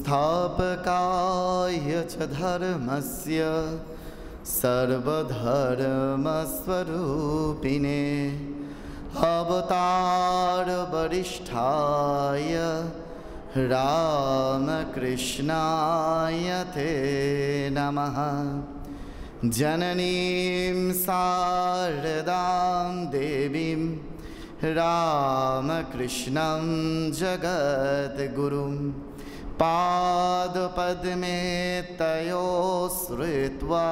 संस्थापकाय च धर्मस्य सर्वधर्मस्वरूपिणे अवतार वरिष्ठाय रामकृष्णाय ते नमः। जननीं शारदां देवीं रामकृष्णं जगद्गुरुं पादपद्मे तयो श्रुत्वा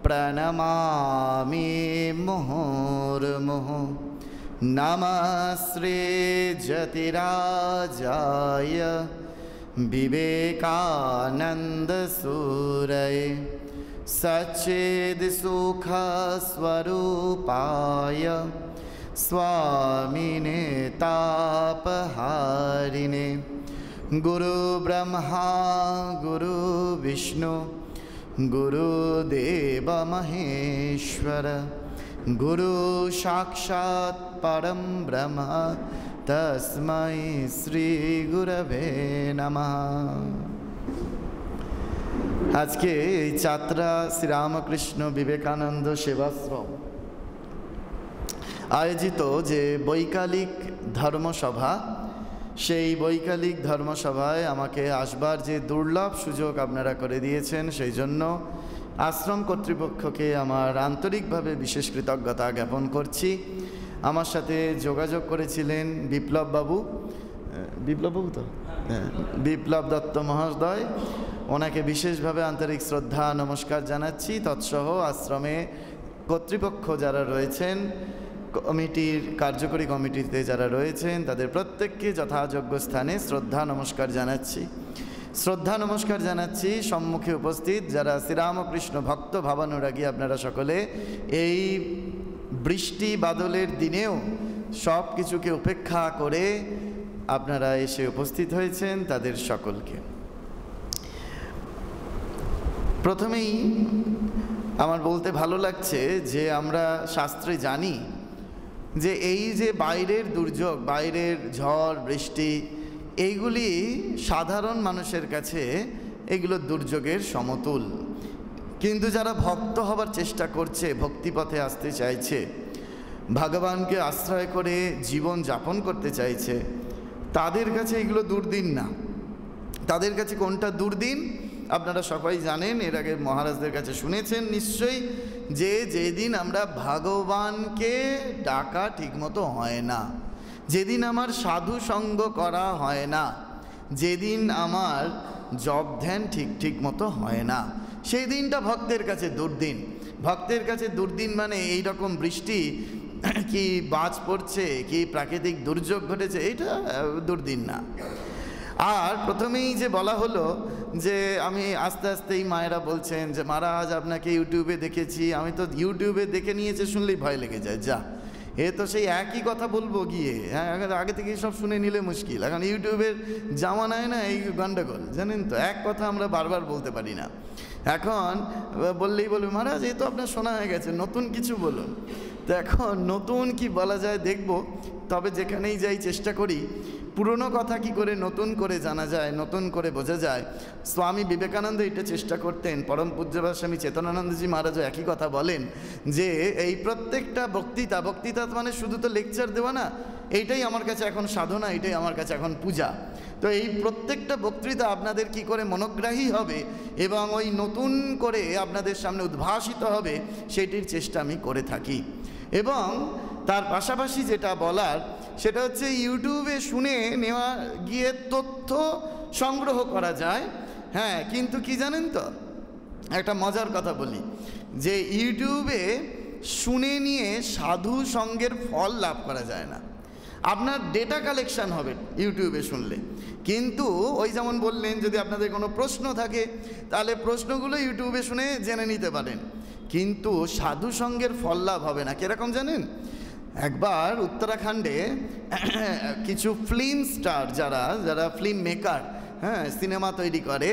प्रणमामि मुहुर्मुहुः। नमः श्री जतिराजाय विवेकानन्दसूरये सच्चिद्सुखस्वरूपाय स्वामिने तापहारिणे। गुरुब्रह्मा गुरुविष्णु गुरुदेव महेश्वर गुरु साक्षात् परम ब्रह्म तस्मै श्री गुरवे नमः। आज के छात्रा श्री रामकृष्ण विवेकानंद सेवाश्रम आयोजित जे বৈকালিক ধর্মসভা সেই বৈকালিক ধর্মসভায় আমাকে আসবার যে দুর্লভ সুযোগ আপনারা করে দিয়েছেন সেই জন্য আশ্রম কর্তৃপক্ষকে আমার আন্তরিকভাবে বিশেষ কৃতজ্ঞতা জ্ঞাপন করছি। আমার সাথে যোগাযোগ করেছিলেন বিপ্লব বাবু তো বিপ্লব দত্ত মহোদয়, ওনাকে বিশেষভাবে আন্তরিক শ্রদ্ধা নমস্কার জানাচ্ছি। তৎসহ আশ্রমে কর্তৃপক্ষ যারা রয়েছেন, কমিটির কার্যকরী কমিটিতে যারা রয়েছেন তাদের প্রত্যেককে যথাযোগ্য স্থানে শ্রদ্ধা নমস্কার জানাচ্ছি। শ্রদ্ধা নমস্কার জানাচ্ছি সম্মুখে উপস্থিত যারা শ্রীরামকৃষ্ণ ভক্ত ভাবানুরাগী আপনারা সকলে এই বৃষ্টি বাদলের দিনেও সব কিছুকে উপেক্ষা করে আপনারা এসে উপস্থিত হয়েছেন, তাদের সকলকে প্রথমেই আমার বলতে ভালো লাগছে যে আমরা শাস্ত্রে জানি যে এই যে বাইরের দুর্যোগ, বাইরের ঝড় বৃষ্টি, এইগুলি সাধারণ মানুষের কাছে এগুলো দুর্যোগের সমতুল। কিন্তু যারা ভক্ত হবার চেষ্টা করছে, ভক্তিপথে আসতে চাইছে, ভগবানকে আশ্রয় করে জীবন যাপন করতে চাইছে, তাদের কাছে এগুলো দুর্দিন না। তাদের কাছে কোনটা দুর্দিন আপনারা সবাই জানেন, এর আগে মহারাজদের কাছে শুনেছেন নিশ্চয়ই, যে যেদিন আমরা ভগবানকে ডাকা ঠিকমতো হয় না, যেদিন আমার সাধু সঙ্গ করা হয় না, যেদিন আমার জপ ধ্যান ঠিক মতো হয় না, সেই দিনটা ভক্তের কাছে দুর্দিন। ভক্তের কাছে দুর্দিন মানে এই রকম বৃষ্টি কি বাজ পড়ছে, কি প্রাকৃতিক দুর্যোগ ঘটেছে, এইটা দুর্দিন না। আর প্রথমেই যে বলা হলো যে আমি আস্তে আস্তেই মায়েরা বলছেন যে মহারাজ আপনাকে ইউটিউবে দেখেছি, আমি তো ইউটিউবে দেখে নিয়েছে শুনলেই ভয় লেগে যায়, যা এ তো সেই একই কথা বলবো গিয়ে, হ্যাঁ আগে থেকে সব শুনে নিলে মুশকিল। এখন ইউটিউবের জামানায় না এই গন্ডগোল, জানেন তো, এক কথা আমরা বারবার বলতে পারি না। এখন বললেই বলবে মহারাজ এই তো আপনার শোনা হয়ে গেছে, নতুন কিছু বলুন। তো এখন নতুন কি বলা যায় দেখব, তবে যেখানেই যাই চেষ্টা করি পুরনো কথা কি করে নতুন করে জানা যায়, নতুন করে বোঝা যায়। স্বামী বিবেকানন্দ এটা চেষ্টা করতেন, পরম পূজ্যপাদ স্বামী চেতনানন্দজি মহারাজও একই কথা বলেন যে এই প্রত্যেকটা বক্তৃতা মানে শুধু তো লেকচার দেওয়া না, এইটাই আমার কাছে এখন সাধনা, এটাই আমার কাছে এখন পূজা। তো এই প্রত্যেকটা বক্তৃতা আপনাদের কি করে মনোগ্রাহী হবে এবং ওই নতুন করে আপনাদের সামনে উদ্ভাসিত হবে, সেটির চেষ্টা আমি করে থাকি। এবং তার পাশাপাশি যেটা বলার সেটা হচ্ছে ইউটিউবে শুনে নেওয়া গিয়ে তথ্য সংগ্রহ করা যায়, হ্যাঁ, কিন্তু কি জানেন তো, একটা মজার কথা বলি যে ইউটিউবে শুনে নিয়ে সাধু সঙ্গের ফল লাভ করা যায় না। আপনার ডেটা কালেকশন হবে ইউটিউবে শুনলে, কিন্তু ওই যেমন বললেন যদি আপনাদের কোনো প্রশ্ন থাকে তাহলে প্রশ্নগুলো ইউটিউবে শুনে জেনে নিতে পারেন, কিন্তু সাধু সঙ্গের ফল লাভ হবে না। কীরকম জানেন, একবার উত্তরাখণ্ডে কিছু ফিল্ম স্টার যারা ফিল্ম মেকার, হ্যাঁ, সিনেমা তৈরি করে,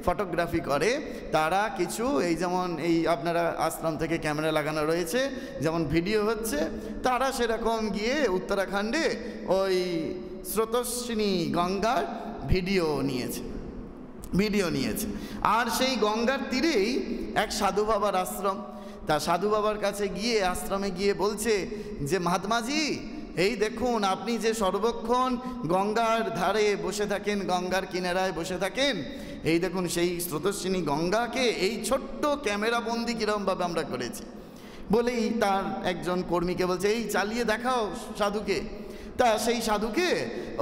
ফটোগ্রাফি করে, তারা কিছু এই যেমন এই আপনারা আশ্রম থেকে ক্যামেরা লাগানো রয়েছে, যেমন ভিডিও হচ্ছে, তারা সেরকম গিয়ে উত্তরাখণ্ডে ওই স্রোতস্বিনী গঙ্গার ভিডিও নিয়েছে। ভিডিও নিয়েছে। আর সেই গঙ্গার তীরেই এক সাধু বাবার আশ্রম। তা সাধু বাবার কাছে গিয়ে আশ্রমে গিয়ে বলছে যে মহাত্মাজি, এই দেখুন আপনি যে সর্বক্ষণ গঙ্গার ধারে বসে থাকেন, গঙ্গার কিনারায় বসে থাকেন, এই দেখুন সেই স্রোতস্বিনী গঙ্গাকে এই ছোট্ট ক্যামেরা বন্দি কীরকমভাবে আমরা করেছি। বলেই তার একজন কর্মীকে বলছে, এই চালিয়ে দেখাও সাধুকে। তা সেই সাধুকে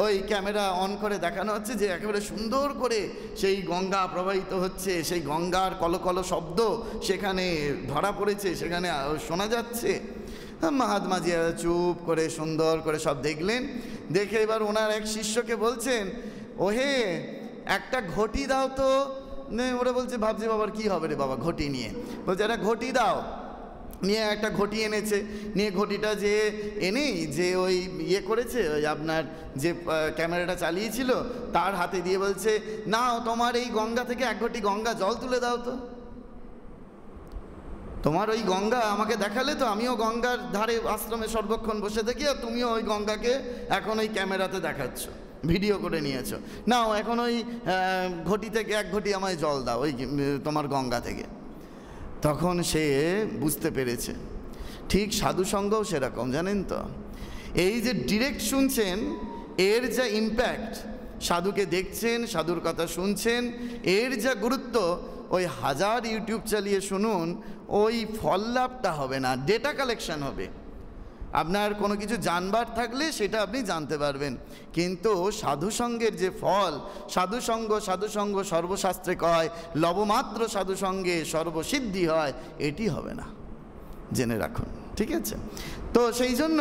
ওই ক্যামেরা অন করে দেখানো হচ্ছে যে একেবারে সুন্দর করে সেই গঙ্গা প্রবাহিত হচ্ছে, সেই গঙ্গার কলকল শব্দ সেখানে ধরা পড়েছে, সেখানে শোনা যাচ্ছে। মহাত্মাজি চুপ করে সুন্দর করে সব দেখলেন। দেখে এবার ওনার এক শিষ্যকে বলছেন, ওহে একটা ঘটি দাও তো। ওরা বলছে, ভাবছে বাবার কি হবে রে বাবা ঘটি নিয়ে। বলছে একটা ঘটি দাও। নিয়ে একটা ঘটি এনেছে। নিয়ে ঘটিটা যে এনেই যে ওই ইয়ে করেছে, ওই আপনার যে ক্যামেরাটা চালিয়েছিল তার হাতে দিয়ে বলছে, নাও তোমার এই গঙ্গা থেকে এক ঘটি গঙ্গা জল তুলে দাও তো। তোমার ওই গঙ্গা আমাকে দেখালে তো আমিও গঙ্গার ধারে আশ্রমে সর্বক্ষণ বসে থাকি, আর তুমিও ওই গঙ্গাকে এখন ওই ক্যামেরাতে দেখাচ্ছ, ভিডিও করে নিয়েছো। নাও এখন ওই ঘটি থেকে এক ঘটি আমায় জল দাও ওই তোমার গঙ্গা থেকে। তখন সে বুঝতে পেরেছে। ঠিক সাধুসঙ্গও সেরকম, জানেন তো। এই যে ডিরেক্ট শুনছেন এর যা ইম্প্যাক্ট, সাধুকে দেখছেন, সাধুর কথা শুনছেন, এর যা গুরুত্ব, ওই 1000 ইউটিউব চালিয়ে শুনুন, ওই ফল লাভটা হবে না, ডেটা কালেকশন হবে। আপনার কোনো কিছু জানবার থাকলে সেটা আপনি জানতে পারবেন, কিন্তু সাধুসঙ্গের যে ফল, সাধুসঙ্গ সর্বশাস্ত্রে কয়, লবমাত্র সাধুসঙ্গে সর্বসিদ্ধি হয়, এটি হবে না, জেনে রাখুন, ঠিক আছে। তো সেই জন্য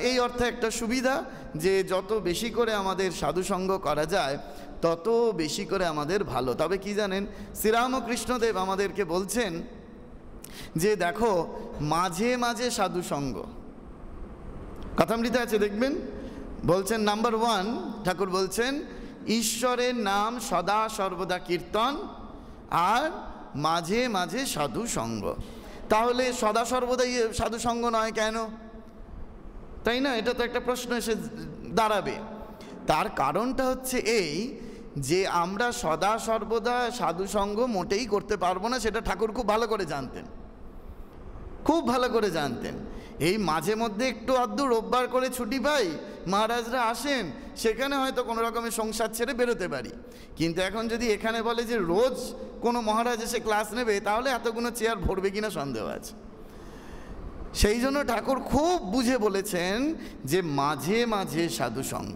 এই অর্থে একটা সুবিধা যে যত বেশি করে আমাদের সাধুসঙ্গ করা যায় তত বেশি করে আমাদের ভালো। তবে কি জানেন, শ্রীরামকৃষ্ণদেব আমাদেরকে বলছেন যে দেখো মাঝে মাঝে সাধুসঙ্গ, কথামৃতে আছে দেখবেন, বলছেন নাম্বার 1 ঠাকুর বলছেন ঈশ্বরের নাম সদা সর্বদা কীর্তন আর মাঝে মাঝে সাধুসঙ্গ। তাহলে সদা সর্বদাই সাধুসঙ্গ নয় কেন, তাই না? এটা তো একটা প্রশ্ন এসে দাঁড়াবে। তার কারণটা হচ্ছে এই যে আমরা সদা সর্বদা সাধুসঙ্গ মোটেই করতে পারবো না, সেটা ঠাকুর খুব ভালো করে জানতেন, খুব ভালো করে জানতেন। এই মাঝে মধ্যে একটু আধটু রোববার করে ছুটি পাই, মহারাজরা আসেন, সেখানে হয়তো কোনো রকমের সংসার ছেড়ে বেরোতে পারি। কিন্তু এখন যদি এখানে বলে যে রোজ কোনো মহারাজ এসে ক্লাস নেবে, তাহলে এতগুলো চেয়ার ভরবে কিনা সন্দেহ আছে। সেই জন্য ঠাকুর খুব বুঝে বলেছেন যে মাঝে মাঝে সাধুসঙ্গ।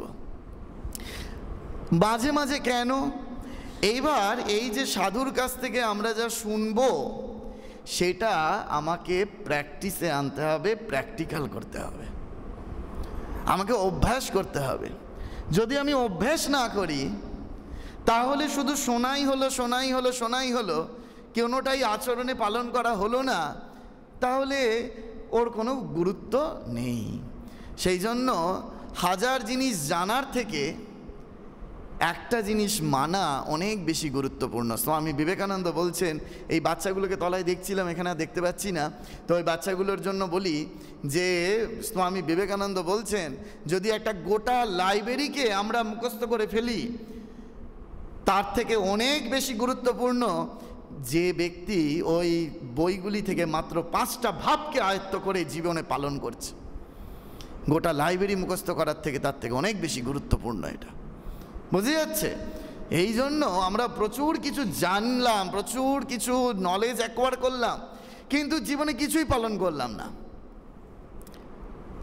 মাঝে মাঝে কেন? এইবার এই যে সাধুর কাছ থেকে আমরা যা শুনবো সেটা আমাকে প্র্যাকটিসে আনতে হবে, প্র্যাকটিক্যাল করতে হবে, আমাকে অভ্যাস করতে হবে। যদি আমি অভ্যাস না করি তাহলে শুধু শোনাই হলো, কোনোটাই আচরণে পালন করা হলো না, তাহলে ওর কোনো গুরুত্ব নেই। সেই জন্য 1000 জিনিস জানার থেকে একটা জিনিস মানা অনেক বেশি গুরুত্বপূর্ণ। স্বামী বিবেকানন্দ বলছেন, এই বাচ্চাগুলোকে তলায় দেখছিলাম, এখানে আর দেখতে পাচ্ছি না, তো ওই বাচ্চাগুলোর জন্য বলি যে স্বামী বিবেকানন্দ বলছেন যদি একটা গোটা লাইব্রেরিকে আমরা মুখস্থ করে ফেলি, তার থেকে অনেক বেশি গুরুত্বপূর্ণ যে ব্যক্তি ওই বইগুলি থেকে মাত্র 5টা ভাবকে আয়ত্ত করে জীবনে পালন করছে। গোটা লাইব্রেরি মুখস্থ করার থেকে তার থেকে অনেক বেশি গুরুত্বপূর্ণ এটা, বুঝে যাচ্ছে? এই জন্য আমরা প্রচুর কিছু জানলাম, প্রচুর কিছু নলেজ অ্যাকোয়ার করলাম, কিন্তু জীবনে কিছুই পালন করলাম না।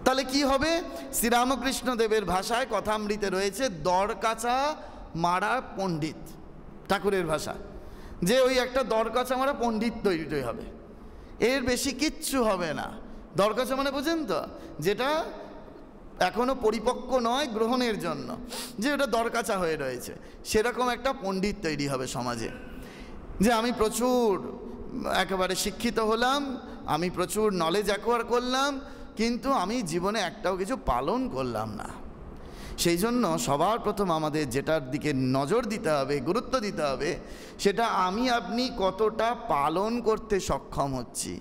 তাহলে কি হবে? শ্রীরামকৃষ্ণ দেবের ভাষায় কথামৃতে রয়েছে দরকাচা মারা পণ্ডিত, ঠাকুরের ভাষা, যে ওই একটা দরকাচা মারা পণ্ডিত তৈরি হবে, এর বেশি কিচ্ছু হবে না। দরকাচা মানে বোঝেন তো, যেটা এখনো পরিপক্ক নয় গ্রহণের জন্য, যে ওটা দরকাচা হয়ে রয়েছে, সেরকম একটা পণ্ডিত তৈরি হবে সমাজে। যে আমি প্রচুর একেবারে শিক্ষিত হলাম, আমি প্রচুর নলেজ অ্যাকোয়ার করলাম, কিন্তু আমি জীবনে একটাও কিছু পালন করলাম না। সেই জন্য সবার প্রথম আমাদের যেটার দিকে নজর দিতে হবে, গুরুত্ব দিতে হবে, সেটা আমি আপনি কতটা পালন করতে সক্ষম হচ্ছি।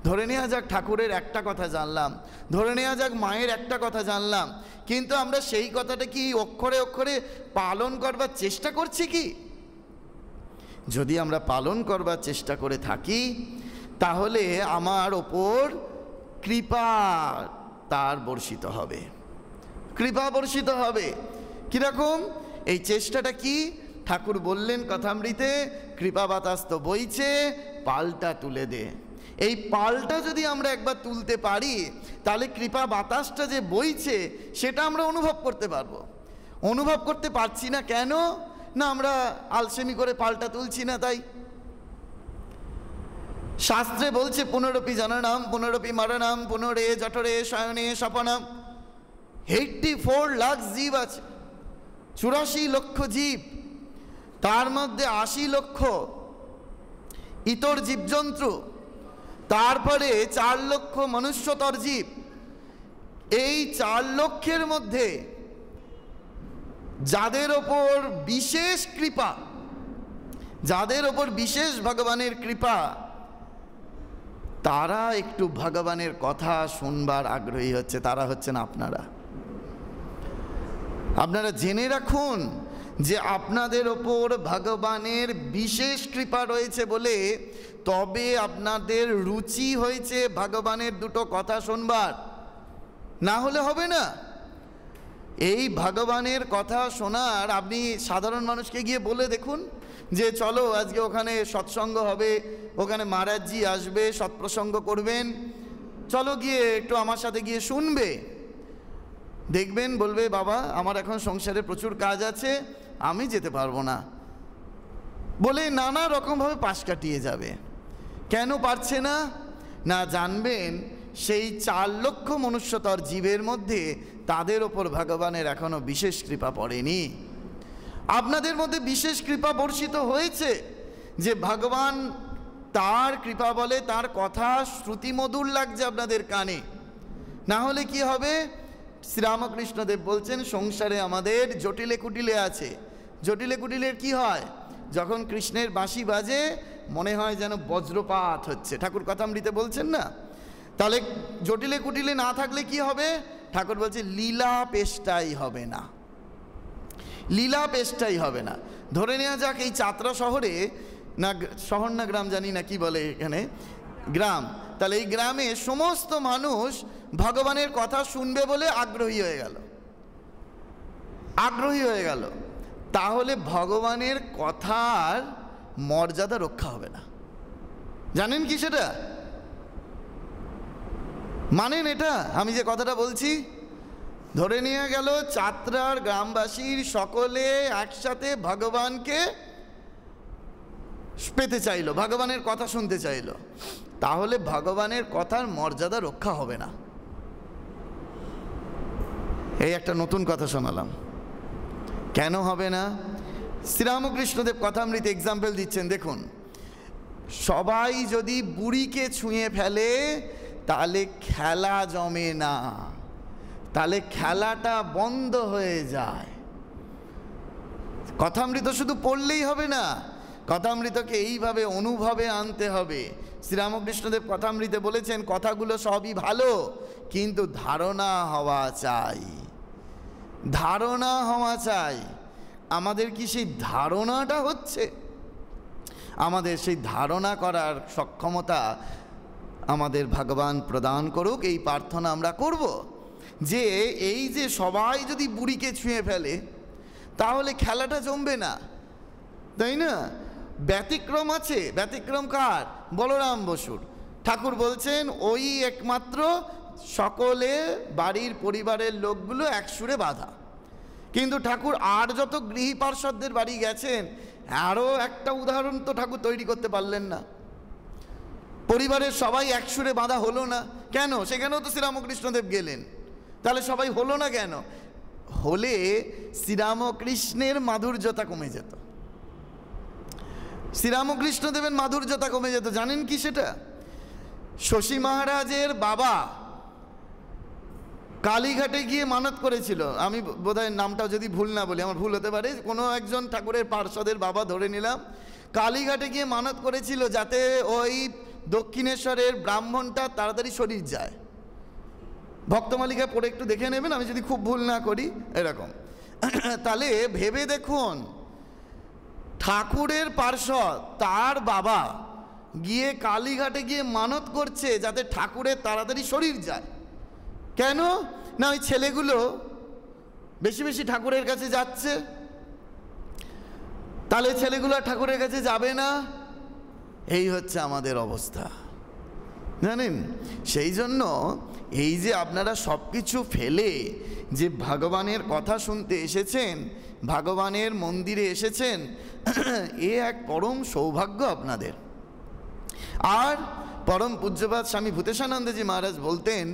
ধরে নেওয়া যাক ঠাকুরের একটা কথা জানলাম, ধরে নেওয়া যাক মায়ের একটা কথা জানলাম, কিন্তু আমরা সেই কথাটা কি অক্ষরে অক্ষরে পালন করবার চেষ্টা করছি কি? যদি আমরা পালন করবার চেষ্টা করে থাকি, তাহলে আমার ওপর কৃপা তার বর্ষিত হবে, কৃপা বর্ষিত হবে। কীরকম? এই চেষ্টাটা কি? ঠাকুর বললেন কথামৃতে, কৃপা বাতাস তো বইছে, পালটা তুলে দে। এই পালটা যদি আমরা একবার তুলতে পারি, তাহলে কৃপা বাতাসটা যে বইছে সেটা আমরা অনুভব করতে পারবো। অনুভব করতে পারছি না কেন? না, আমরা আলসেমি করে পালটা তুলছি না, তাই। শাস্ত্রে বলছে পুনরপি জননাম পুনরপি মরণাম পুনরে জঠরে শয়নে স্বপনাম। 84 লাখ জীব আছে, 84 লক্ষ জীব, তার মধ্যে 80 লক্ষ ইতর জীবজন্তু, তারপরে 4 লক্ষ মনুষ্যতর জীব। এই 4 লক্ষের মধ্যে যাদের ওপর বিশেষ কৃপা, যাদের ওপর বিশেষ ভগবানের কৃপা, তারা একটু ভগবানের কথা শুনবার আগ্রহী হচ্ছে, তারা হচ্ছেন আপনারা। আপনারা জেনে রাখুন যে আপনাদের ওপর ভগবানের বিশেষ কৃপা রয়েছে বলে তবে আপনাদের রুচি হয়েছে ভগবানের দুটো কথা শুনবার, না হলে হবে না। এই ভগবানের কথা শোনার, আপনি সাধারণ মানুষকে গিয়ে বলে দেখুন যে চলো আজকে ওখানে সৎসঙ্গ হবে, ওখানে মহারাজজি আসবে, সৎপ্রসঙ্গ করবেন, চলো গিয়ে একটু আমার সাথে গিয়ে শুনবে। দেখবেন বলবে, বাবা আমার এখন সংসারে প্রচুর কাজ আছে, আমি যেতে পারবো না, বলে নানা রকমভাবে পাশ কাটিয়ে যাবে। কেন পারছে না? না, জানবেন সেই 4 লক্ষ মনুষ্যতর জীবের মধ্যে তাদের ওপর ভগবানের এখনো বিশেষ কৃপা পড়েনি। আপনাদের মধ্যে বিশেষ কৃপা বর্ষিত হয়েছে যে ভগবান তার কৃপা বলে তার কথা শ্রুতিমধুর লাগছে আপনাদের কানে। না হলে কি হবে? শ্রীরামকৃষ্ণদেব বলছেন সংসারে আমাদের জটিলে কুটিলে আছে। জটিলে কুটিলের কি হয়? যখন কৃষ্ণের বাঁশি বাজে মনে হয় যেন বজ্রপাত হচ্ছে, ঠাকুর কথামৃতে বলছেন না? তাহলে জটিলে কুটিলে না থাকলে কি হবে? ঠাকুর বলছে লীলা পেশটাই হবে না, লীলা পেশটাই হবে না। ধরে নেওয়া যাক এই চাতরা শহরে, না শহর না গ্রাম জানি না কি বলে এখানে, গ্রাম। তাহলে এই গ্রামে সমস্ত মানুষ ভগবানের কথা শুনবে বলে আগ্রহী হয়ে গেল, আগ্রহী হয়ে গেল। তাহলে ভগবানের কথার মর্যাদা রক্ষা হবে না। জানেন কি সেটা? মানেন এটা আমি যে কথাটা বলছি? ধরে নিয়ে গেল চাতরার গ্রামবাসীর সকলে একসাথে ভগবানকে পেতে চাইলো, ভগবানের কথা শুনতে চাইলো, তাহলে ভগবানের কথার মর্যাদা রক্ষা হবে না। এই একটা নতুন কথা শোনালাম। কেন হবে না? শ্রীরামকৃষ্ণদেব কথামৃতে এক্সাম্পল দিচ্ছেন, দেখুন, সবাই যদি বুড়িকে ছুঁয়ে ফেলে তাহলে খেলা জমে না, তাহলে খেলাটা বন্ধ হয়ে যায়। কথামৃত শুধু পড়লেই হবে না, কথামৃতকে এইভাবে অনুভবে আনতে হবে। শ্রীরামকৃষ্ণদেব কথামৃতে বলেছেন কথাগুলো সবই ভালো, কিন্তু ধারণা হওয়া চাই, ধারণা হওয়া চাই। আমাদের কি সেই ধারণাটা হচ্ছে? আমাদের সেই ধারণা করার সক্ষমতা আমাদের ভগবান প্রদান করুক, এই প্রার্থনা আমরা করব। যে এই যে সবাই যদি বুড়িকে ছুঁয়ে ফেলে তাহলে খেলাটা জমবে না, তাই না? ব্যতিক্রম আছে। ব্যতিক্রম কার? বলরাম বসুর। ঠাকুর বলছেন ওই একমাত্র সকলে বাড়ির পরিবারের লোকগুলো এক সুরে বাঁধা। কিন্তু ঠাকুর আর যত গৃহী পার্ষদদের বাড়ি গেছেন, আরও একটা উদাহরণ তো ঠাকুর তৈরি করতে পারলেন না। পরিবারের সবাই এক সুরে বাঁধা হলো না কেন? সেখানেও তো শ্রীরামকৃষ্ণদেব গেলেন, তাহলে সবাই হলো না কেন? হলে শ্রীরামকৃষ্ণের মাধুর্যতা কমে যেত, শ্রীরামকৃষ্ণদেবের মাধুর্যতা কমে যেত। জানেন কি সেটা? শশী মহারাজের বাবা কালীঘাটে গিয়ে মানত করেছিল, আমি বোধহয় নামটা যদি ভুল না বলি, আমার ভুল হতে পারে, কোনো একজন ঠাকুরের পার্ষদের বাবা ধরে নিলাম, কালীঘাটে গিয়ে মানত করেছিল যাতে ওই দক্ষিণেশ্বরের ব্রাহ্মণটা তাড়াতাড়ি শরীর যায়। ভক্তমালিকা পড়ে একটু দেখে নেবেন, আমি যদি খুব ভুল না করি এরকম। তাহলে ভেবে দেখুন, ঠাকুরের পার্ষদ তার বাবা গিয়ে কালীঘাটে গিয়ে মানত করছে যাতে ঠাকুরের তাড়াতাড়ি শরীর যায়। কেন না ওই ছেলেগুলো বেশি বেশি ঠাকুরের কাছে যাচ্ছে, তাহলে ছেলেগুলো ঠাকুরের কাছে যাবে না। এই হচ্ছে আমাদের অবস্থা, জানেন। সেই জন্য এই যে আপনারা সব কিছু ফেলে যে ভগবানের কথা শুনতে এসেছেন, ভগবানের মন্দিরে এসেছেন, এ এক পরম সৌভাগ্য আপনাদের। আর পরম পূজ্যপাদ স্বামী ভূতেশানন্দজি মহারাজ বলতেন,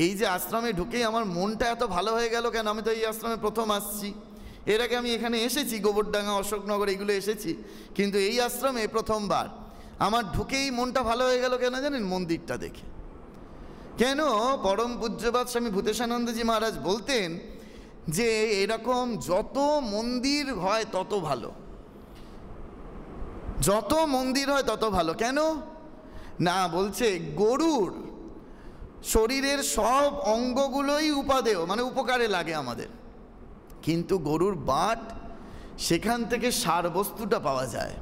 এই যে আশ্রমে ঢুকেই আমার মনটা এত ভালো হয়ে গেল কেন, আমি তো এই আশ্রমে প্রথম আসছি, এর আগে আমি এখানে এসেছি, গোবরডাঙ্গা, অশোকনগর এগুলো এসেছি, কিন্তু এই আশ্রমে প্রথমবার আমার ঢুকেই মনটা ভালো হয়ে গেল কেন জানেন? মন্দিরটা দেখে। কেন? পরম পূজ্যপাদ স্বামী ভূতেশানন্দজি মহারাজ বলতেন যে এরকম যত মন্দির হয় তত ভালো, যত মন্দির হয় তত ভালো। কেন না? বলছে গরুর শরীরের সব অঙ্গগুলোই উপাদেয়, মানে উপকারে লাগে আমাদের, কিন্তু গরুর বাট, সেখান থেকে সার বস্তুটা পাওয়া যায়।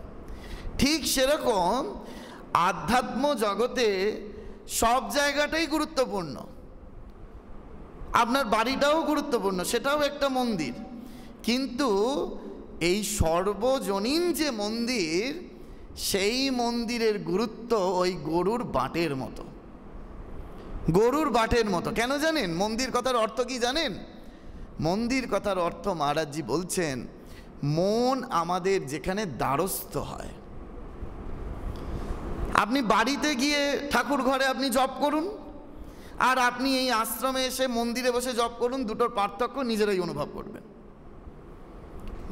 ঠিক সেরকম আধ্যাত্ম জগতে সব জায়গাটাই গুরুত্বপূর্ণ। আপনার বাড়িটাও গুরুত্বপূর্ণ, সেটাও একটা মন্দির, কিন্তু এই সর্বজনীন যে মন্দির, সেই মন্দিরের গুরুত্ব ওই গরুর বাটের মতো, গরুর বাটের মতো। কেন জানেন? মন্দির কথার অর্থ কি জানেন? মন্দির কথার অর্থ মহারাজজি বলছেন, মন আমাদের যেখানে দ্বারস্থ হয়। আপনি বাড়িতে গিয়ে ঠাকুর ঘরে আপনি জপ করুন, আর আপনি এই আশ্রমে এসে মন্দিরে বসে জপ করুন, দুটোর পার্থক্য নিজেরাই অনুভব করবেন,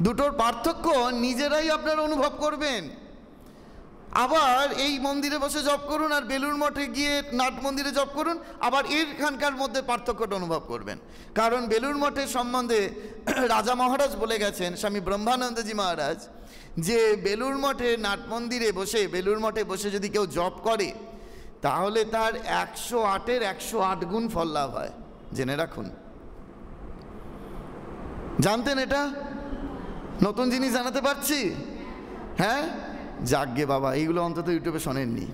দুটোর পার্থক্য নিজেরাই আপনারা অনুভব করবেন। আবার এই মন্দিরে বসে জপ করুন আর বেলুড় মঠে গিয়ে নাট মন্দিরে জপ করুন, আবার এখানকার মধ্যে পার্থক্যটা অনুভব করবেন। কারণ বেলুড় মঠের সম্বন্ধে রাজা মহারাজ বলে গেছেন, স্বামী ব্রহ্মানন্দজি মহারাজ, যে বেলুড় মঠে নাট মন্দিরে বসে, বেলুড় মঠে বসে যদি কেউ জপ করে তাহলে তার 108-এর 108 গুণ ফল লাভ হয়। জেনে রাখুন। জানতেন এটা? নতুন জিনিস জানাতে পারছি? হ্যাঁ, যাগ্গে বাবা, এইগুলো অন্তত ইউটিউবে শোনেননি।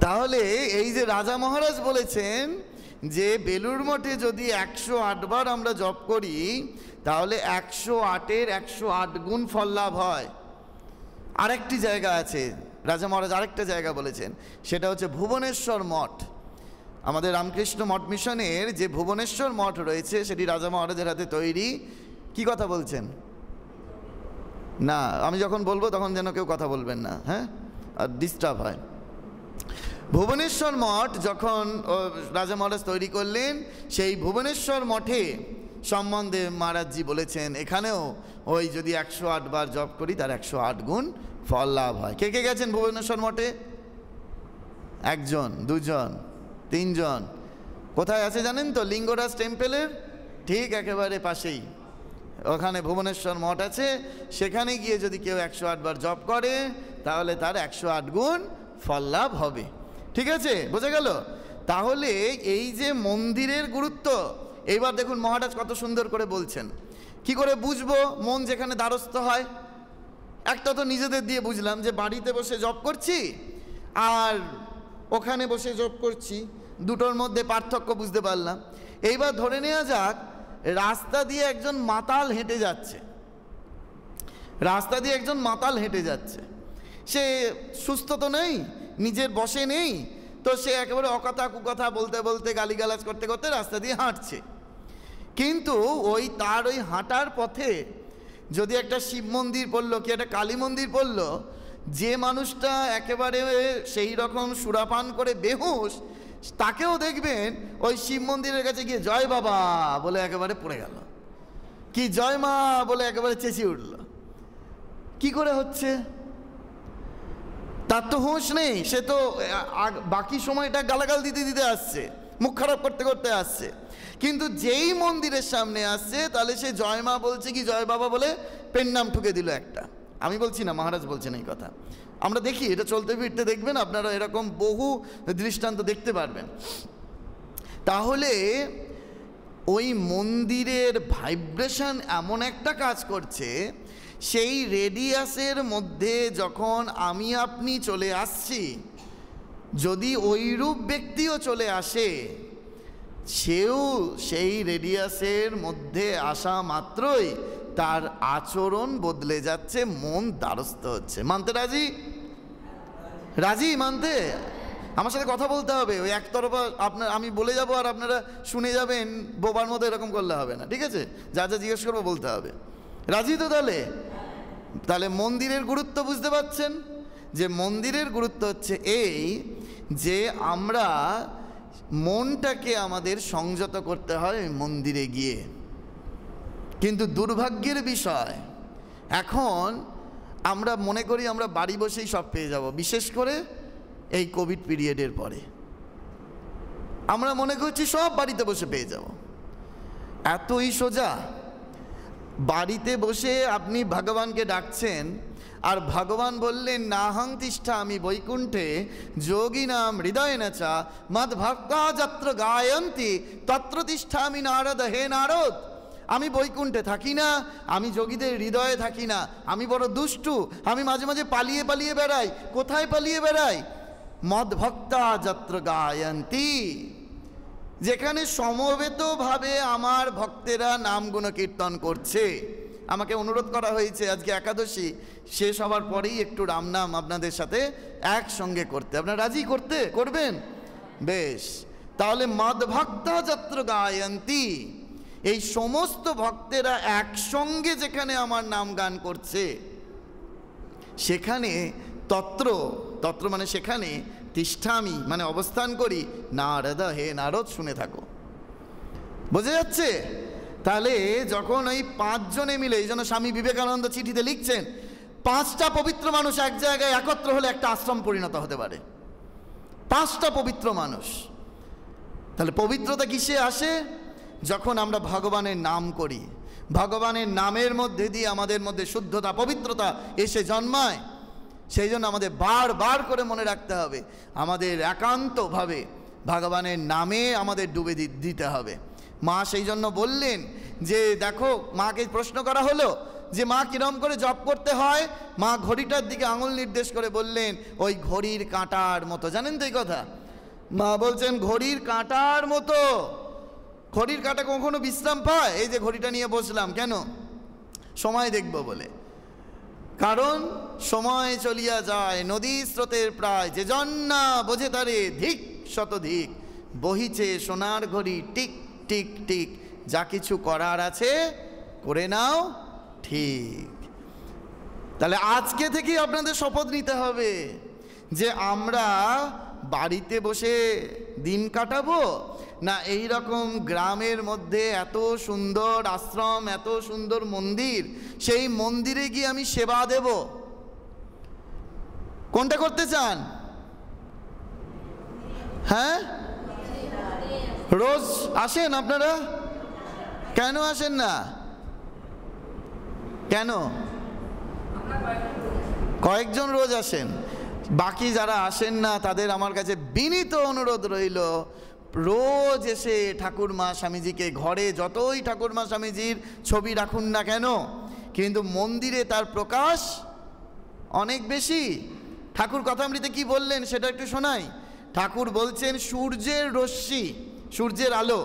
তাহলে এই যে রাজা মহারাজ বলেছেন যে বেলুড় মঠে যদি 108 বার আমরা জপ করি তাহলে 108-এর 108 গুণ ফল লাভ হয়। আরেকটি জায়গা আছে, রাজা মহারাজ আরেকটা জায়গা বলেছেন, সেটা হচ্ছে ভুবনেশ্বর মঠ। আমাদের রামকৃষ্ণ মঠ মিশনের যে ভুবনেশ্বর মঠ রয়েছে, সেটি রাজা মহারাজের হাতে তৈরি। কি কথা বলছেন? না, আমি যখন বলবো তখন যেন কেউ কথা বলবেন না, হ্যাঁ, আর ডিস্টার্ব হয়। ভুবনেশ্বর মঠ যখন রাজা মহারাজ তৈরি করলেন, সেই ভুবনেশ্বর মঠে সম্বন্ধে মহারাজজি বলেছেন, এখানেও ওই যদি 108 বার জপ করি তার 108 গুণ ফল লাভ হয়। কে কে গেছেন ভুবনেশ্বর মঠে? একজন, দুজন, তিনজন। কোথায় আছে জানেন তো? লিঙ্গরাজ টেম্পেলের ঠিক একেবারে পাশেই ওখানে ভুবনেশ্বর মঠ আছে। সেখানে গিয়ে যদি কেউ 108 বার জপ করে তাহলে তার 108 গুণ ফল লাভ হবে। ঠিক আছে, বোঝা গেল? তাহলে এই যে মন্দিরের গুরুত্ব, এইবার দেখুন মহারাজ কত সুন্দর করে বলছেন। কি করে বুঝবো মন যেখানে দ্বারস্থ হয়? একটা তো নিজেদের দিয়ে বুঝলাম যে বাড়িতে বসে জপ করছি আর ওখানে বসে জপ করছি, দুটোর মধ্যে পার্থক্য বুঝতে পারলাম। এইবার ধরে নেওয়া যাক রাস্তা দিয়ে একজন মাতাল হেঁটে যাচ্ছে, রাস্তা দিয়ে একজন মাতাল হেঁটে যাচ্ছে, সে সুস্থ তো নেই, নিজের বশে নেই, তো সে একেবারে অকথা কুকথা বলতে বলতে গালিগালাজ করতে করতে রাস্তা দিয়ে হাঁটছে। কিন্তু ওই তার ওই হাঁটার পথে যদি একটা শিব মন্দির পড়লো কি একটা কালী মন্দির পড়লো, যে মানুষটা একেবারে সেই রকম সুরাপান করে বেহুশ, তাকেও দেখবেন ওই শিব মন্দিরের কাছে গিয়ে জয় বাবা বলে একেবারে পড়ে গেল, কি জয় মা বলে একেবারে চেঁচিয়ে উঠল। কি করে হচ্ছে? তার তো হুঁশ নেই, সে তো বাকি সময়টা গালাগাল দিতে দিতে আসছে, মুখ খারাপ করতে করতে আসছে। কিন্তু যেই মন্দিরের সামনে আসছে তাহলে সে জয় মা বলছে কি জয় বাবা বলে পেন নাম ঠুকে দিল একটা। আমি বলছি না, মহারাজ বলছেন এই কথা। আমরা দেখি, এটা চলতে ফিরতে দেখবেন আপনারা এরকম বহু দৃষ্টান্ত দেখতে পারবেন। তাহলে ওই মন্দিরের ভাইব্রেশন এমন একটা কাজ করছে, সেই রেডিয়াসের মধ্যে যখন আমি আপনি চলে আসছি, যদি ওইরূপ ব্যক্তিও চলে আসে, সেও সেই রেডিয়াসের মধ্যে আসা মাত্রই তার আচরণ বদলে যাচ্ছে, মন দ্বারস্থ হচ্ছে। মানতে রাজি? রাজি মানতে? আমার সাথে কথা বলতে হবে, ওই একতরফা আমি বলে যাব আর আপনারা শুনে যাবেন, বোবার মতো এরকম করলে হবে না, ঠিক আছে? যা যা জিজ্ঞেস করবো বলতে হবে। রাজি তো? তাহলে মন্দিরের গুরুত্ব বুঝতে পারছেন? যে মন্দিরের গুরুত্ব হচ্ছে এই যে আমরা মনটাকে আমাদের সংযত করতে হয় মন্দিরে গিয়ে। কিন্তু দুর্ভাগ্যের বিষয়, এখন আমরা মনে করি আমরা বাড়ি বসেই সব পেয়ে যাব। বিশেষ করে এই কোভিড পিরিয়ডের পরে আমরা মনে করছি সব বাড়িতে বসে পেয়ে যাব। এতই সোজা? বাড়িতে বসে আপনি ভগবানকে ডাকছেন, আর ভগবান বললেন নাহং তিষ্ঠা আমি বৈকুণ্ঠে যোগিনাম হৃদয়েনা চা মদ ভক্তা যত্র গায়ন্তি তত্র তিষ্ঠামি নারদ। হে নারদ, আমি বৈকুণ্ঠে থাকি না, আমি যোগীদের হৃদয়ে থাকি না, আমি বড় দুষ্টু, আমি মাঝে মাঝে পালিয়ে পালিয়ে বেড়াই। কোথায় পালিয়ে বেড়াই? মদ ভক্তা যত্র গায়ন্তি, যেখানে সমবেতভাবে আমার ভক্তেরা নাম গুণ কীর্তন করছে। আমাকে অনুরোধ করা হয়েছে আজকে একাদশী শেষ হওয়ার পরেই একটু রাম নাম আপনাদের সাথে একসঙ্গে করতে। আপনারা রাজি? করবেন? বেশ, তাহলে মদ ভক্তা যত্র গায়ন্তি, এই সমস্ত ভক্তেরা একসঙ্গে যেখানে আমার নাম গান করছে, সেখানে তত্র মানে সেখানে, তিষ্ঠামি মানে অবস্থান করি, নারদ। হে নারদ, শুনে থাকো। বোঝা যাচ্ছে? তাহলে যখন ওই 5 জনে মিলে, এই জন্য স্বামী বিবেকানন্দ চিঠিতে লিখছেন 5টা পবিত্র মানুষ এক জায়গায় একত্র হলে একটা আশ্রম পরিণত হতে পারে। 5টা পবিত্র মানুষ। তাহলে পবিত্রতা কিসে আসে? যখন আমরা ভগবানের নাম করি, ভগবানের নামের মধ্যে দিয়ে আমাদের মধ্যে শুদ্ধতা, পবিত্রতা এসে জন্মায়। সেই জন্য আমাদের বারবার করে মনে রাখতে হবে, আমাদের একান্তভাবে ভগবানের নামে আমাদের ডুবে দিতে হবে। মা সেই জন্য বললেন যে দেখো, মাকে প্রশ্ন করা হলো যে মা কিরম করে জপ করতে হয়, মা ঘড়িটার দিকে আঙুল নির্দেশ করে বললেন ওই ঘড়ির কাঁটার মতো। জানেন তো এই কথা? মা বলছেন ঘড়ির কাঁটার মতো। ঘড়ির কাঁটা কখনো বিশ্রাম পায়? এই যে ঘড়িটা নিয়ে বসলাম, কেন? সময় দেখব বলে। কারণ সময় চলিয়া যায় নদী স্রোতের প্রায়, যে জন্না বোঝে তারে ধিক শতধিক, বহিছে সোনার ঘড়ি টিক টিক টিক, যা কিছু করার আছে করে নাও ঠিক। তাহলে আজকে থেকে আপনাদের শপথ নিতে হবে যে আমরা বাড়িতে বসে দিন কাটাবো, না এই রকম গ্রামের মধ্যে এত সুন্দর আশ্রম, এত সুন্দর মন্দির, সেই মন্দিরে গিয়ে আমি সেবা দেব। কোনটা করতে চান? হ্যাঁ, রোজ আসেন আপনারা? কেন আসেন না? কেন? কয়েকজন রোজ আসেন, বাকি যারা আসেন না তাদের আমার কাছে বিনীত অনুরোধ রইল, রোজ এসে ঠাকুরমা স্বামীজিকে, ঘরে যতই ঠাকুরমা স্বামীজির ছবি রাখুন না কেন, কিন্তু মন্দিরে তার প্রকাশ অনেক বেশি। ঠাকুর কথামৃতে কি বললেন সেটা একটু শোনাই। ঠাকুর বলছেন সূর্যের রশ্মি, সূর্যের আলো,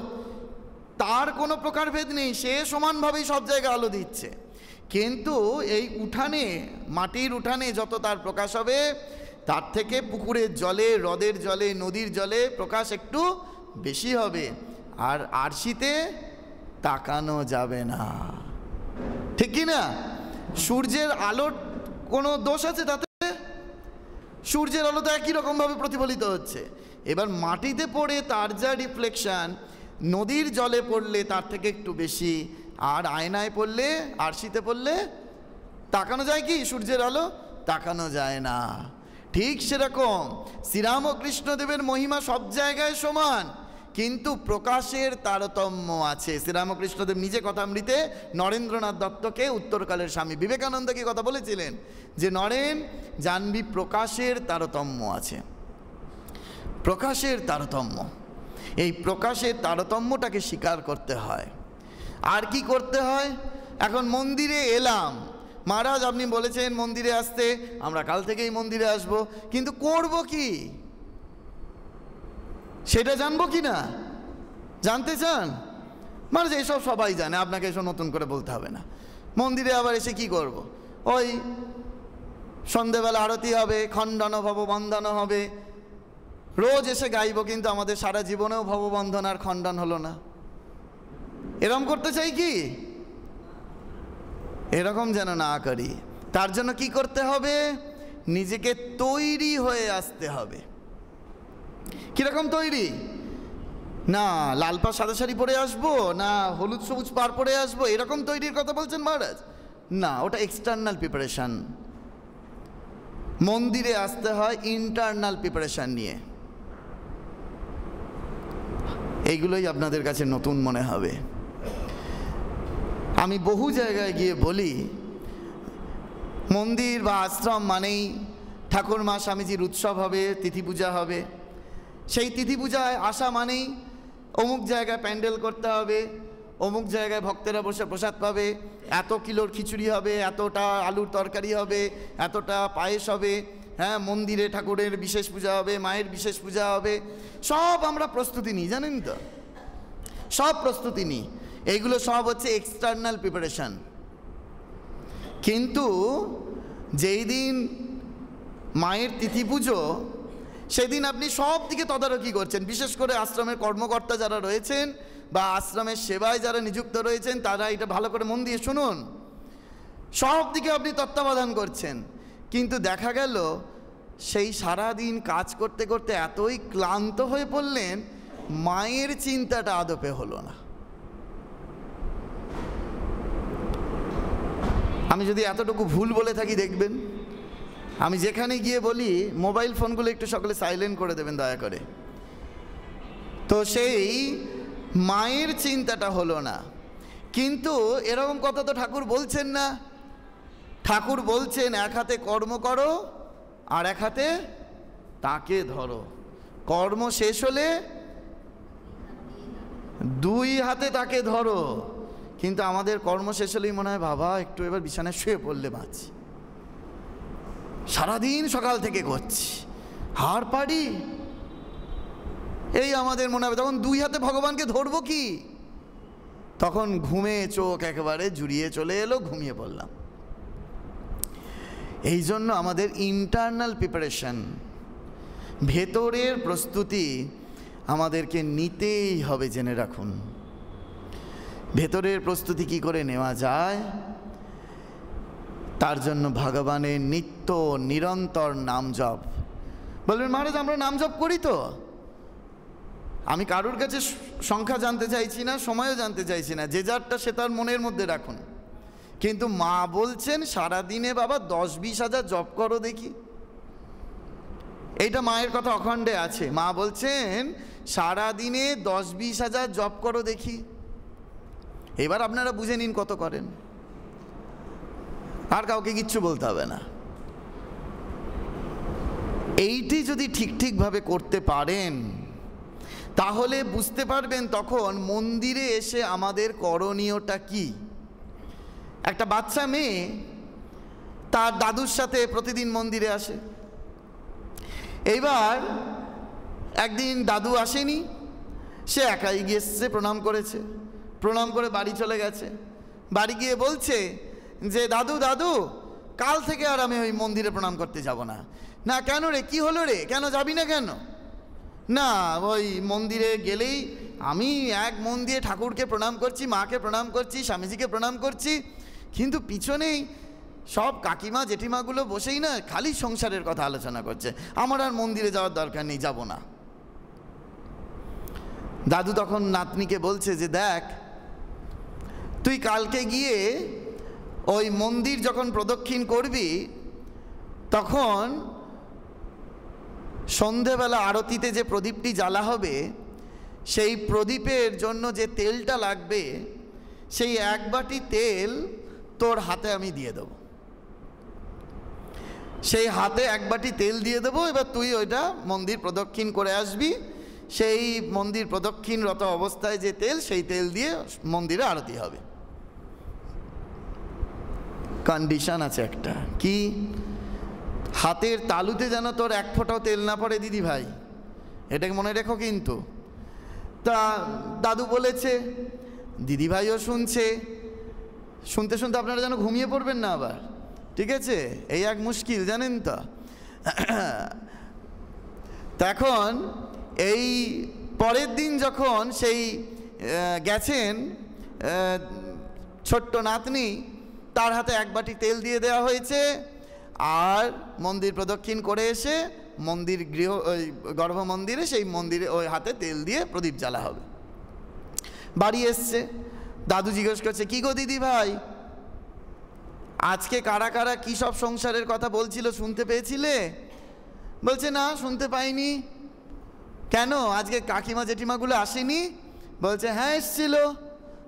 তার কোনো প্রকারভেদ নেই, সে সমানভাবেই সব জায়গায় আলো দিচ্ছে। কিন্তু এই উঠানে, মাটির উঠানে যত তার প্রকাশ হবে, তার থেকে পুকুরের জলে, হ্রদের জলে, নদীর জলে প্রকাশ একটু বেশি হবে। আর আরশিতে তাকানো যাবে না, ঠিক কি না? সূর্যের আলোর কোনো দোষ আছে তাতে? সূর্যের আলো তো একই রকমভাবে প্রতিফলিত হচ্ছে। এবার মাটিতে পড়ে তার যা রিফ্লেকশন, নদীর জলে পড়লে তার থেকে একটু বেশি, আর আয়নায় পড়লে, আরশিতে পড়লে তাকানো যায় কি সূর্যের আলো? তাকানো যায় না। ঠিক সেরকম শ্রীরামকৃষ্ণদেবের মহিমা সব জায়গায় সমান, কিন্তু প্রকাশের তারতম্য আছে। শ্রীরামকৃষ্ণদেব নিজে কথামৃতে নরেন্দ্রনাথ দত্তকে, উত্তরকালের স্বামী বিবেকানন্দকে কথা বলেছিলেন যে নরেন জানবি প্রকাশের তারতম্য আছে, প্রকাশের তারতম্য। এই প্রকাশের তারতম্যটাকে স্বীকার করতে হয়। আর কি করতে হয়? এখন মন্দিরে এলাম, মহারাজ আপনি বলেছেন মন্দিরে আসতে, আমরা কাল থেকেই মন্দিরে আসব, কিন্তু করব কি সেটা জানবো কি না? জানতে চান? মহারাজ এসব সবাই জানে, আপনাকে এসব নতুন করে বলতে হবে না। মন্দিরে আবার এসে কি করব? ওই সন্ধেবেলা আরতি হবে, খণ্ডন ভববন্ধন হবে, রোজ এসে গাইব, কিন্তু আমাদের সারা জীবনেও ভববন্ধন আর খণ্ডন হলো না। এরকম করতে চাই কি? এরকম যেন না করি। তার জন্য কি করতে হবে? নিজেকে তৈরি হয়ে আসতে হবে। কিরকম তৈরি? না লাল পা সাদা শাড়ি পরে আসবো, না হলুদ সবুজ পার পরে আসবো, এরকম তৈরির কথা বলছেন মহারাজ? না, ওটা এক্সটার্নাল প্রিপারেশন। মন্দিরে আসতে হয় ইন্টারনাল প্রিপারেশন নিয়ে। এইগুলোই আপনাদের কাছে নতুন মনে হবে। আমি বহু জায়গায় গিয়ে বলি, মন্দির বা আশ্রম মানেই ঠাকুর মা স্বামীজির উৎসব হবে, তিথি পূজা হবে। সেই তিথি পূজায় আসা মানেই অমুক জায়গায় প্যান্ডেল করতে হবে, অমুক জায়গায় ভক্তেরা বসে প্রসাদ পাবে, এত কিলোর খিচুড়ি হবে, এতটা আলুর তরকারি হবে, এতটা পায়েস হবে, হ্যাঁ মন্দিরে ঠাকুরের বিশেষ পূজা হবে, মায়ের বিশেষ পূজা হবে, সব আমরা প্রস্তুতি নিই, জানেন তো? সব প্রস্তুতি নিই। এইগুলো সব হচ্ছে এক্সটার্নাল প্রিপারেশন। কিন্তু যেই দিন মায়ের তিথি পুজো, সেদিন আপনি সব দিকে তদারকি করছেন। বিশেষ করে আশ্রমের কর্মকর্তা যারা রয়েছেন বা আশ্রমের সেবায় যারা নিযুক্ত রয়েছেন, তারা এটা ভালো করে মন দিয়ে শুনুন, সব দিকে আপনি তত্ত্বাবধান করছেন। কিন্তু দেখা গেল সেই সারাদিন কাজ করতে করতে এতই ক্লান্ত হয়ে পড়লেন, মায়ের চিন্তাটা আদপে হলো না। আমি যদি এতটুকু ভুল বলে থাকি দেখবেন, আমি যেখানে গিয়ে বলি মোবাইল ফোনগুলো একটু সকলে সাইলেন্ট করে দেবেন দয়া করে। তো সেই মায়ের চিন্তাটা হলো না। কিন্তু এরকম কথা তো ঠাকুর বলছেন না। ঠাকুর বলছেন এক হাতে কর্ম করো আর এক হাতে তাকে ধরো। কর্ম শেষ হলে দুই হাতে তাকে ধরো। কিন্তু আমাদের কর্ম শেষ হলেই মনে হয় বাবা একটু এবার বিছানায় শুয়ে পড়লে বাঁচি, সারাদিন সকাল থেকে করছি, হার পাড়ি, এই আমাদের মনে হবে। তখন দুই হাতে ভগবানকে ধরবো কি? তখন ঘুমে চোখ একেবারে জুড়িয়ে চলে এলো, ঘুমিয়ে পড়লাম। এই জন্য আমাদের ইন্টারনাল প্রিপারেশন, ভেতরের প্রস্তুতি আমাদেরকে নিতেই হবে। জেনে রাখুন ভেতরের প্রস্তুতি কি করে নেওয়া যায়। তার জন্য ভগবানের নিত্য নিরন্তর নাম জপ। বলবেন মহারাজ আমরা নাম জপ করি তো। আমি কারোর কাছে সংখ্যা জানতে চাইছি না, সময়ও জানতে চাইছি না, যে যারটা সে তার মনের মধ্যে রাখুন। কিন্তু মা বলছেন সারাদিনে বাবা 10-20 হাজার জপ করো দেখি। এইটা মায়ের কথা অখণ্ডে আছে। মা বলছেন সারাদিনে 10-20 হাজার জপ করো দেখি। এবার আপনারা বুঝে নিন কত করেন, আর কাউকে কিচ্ছু বলতে হবে না। এইটি যদি ঠিকভাবে করতে পারেন তাহলে বুঝতে পারবেন তখন মন্দিরে এসে আমাদের করণীয়টা কি। একটা বাচ্চা মেয়ে তার দাদুর সাথে প্রতিদিন মন্দিরে আসে। এইবার একদিন দাদু আসেনি, সে একাই গিয়েছে, প্রণাম করেছে, প্রণাম করে বাড়ি চলে গেছে। বাড়ি গিয়ে বলছে যে দাদু দাদু কাল থেকে আর আমি ওই মন্দিরে প্রণাম করতে যাব না। না কেন রে, কি হলো রে, কেন যাবি না কেন? না ওই মন্দিরে গেলেই আমি এক মন দিয়ে ঠাকুরকে প্রণাম করছি, মাকে প্রণাম করছি, স্বামীজিকে প্রণাম করছি, কিন্তু পিছনেই সব কাকিমা জেঠিমাগুলো বসেই না খালি সংসারের কথা আলোচনা করছে, আমার আর মন্দিরে যাওয়ার দরকার নেই, যাব না। দাদু তখন নাতনিকে বলছে যে দেখ তুই কালকে গিয়ে ওই মন্দির যখন প্রদক্ষিণ করবি তখন সন্ধেবেলা আরতিতে যে প্রদীপটি জ্বালা হবে সেই প্রদীপের জন্য যে তেলটা লাগবে সেই এক বাটি তেল তোর হাতে আমি দিয়ে দেব। সেই হাতে এক বাটি তেল দিয়ে দেবো, এবার তুই ওইটা মন্দির প্রদক্ষিণ করে আসবি। সেই মন্দির প্রদক্ষিণরত অবস্থায় যে তেল, সেই তেল দিয়ে মন্দিরে আরতি হবে। কন্ডিশন আছে একটা, কি হাতের তালুতে যেন তোর এক ফোঁটাও তেল না পড়ে দিদি ভাই, এটাকে মনে রেখো কিন্তু। তা দাদু বলেছে, দিদি ভাইও শুনছে, শুনতে শুনতে আপনারা যেন ঘুমিয়ে পড়বেন না আবার, ঠিক আছে? এই এক মুশকিল, জানেন তো। তখন এই পরের দিন যখন সেই গেছেন ছোট্ট নাতনি, তার হাতে এক বাটি তেল দিয়ে দেওয়া হয়েছে, আর মন্দির প্রদক্ষিণ করে এসে মন্দির গর্ভ মন্দিরে, সেই মন্দিরে ওই হাতে তেল দিয়ে প্রদীপ জ্বালা হবে। বাড়ি এসছে, দাদু জিজ্ঞেস করছে, কি গো দিদি ভাই, আজকে কারা কারা কী সব সংসারের কথা বলছিল, শুনতে পেয়েছিলে? বলছে, না শুনতে পাইনি। কেন, আজকে কাকিমা জেঠিমাগুলো আসেনি? বলছে, হ্যাঁ এসছিল।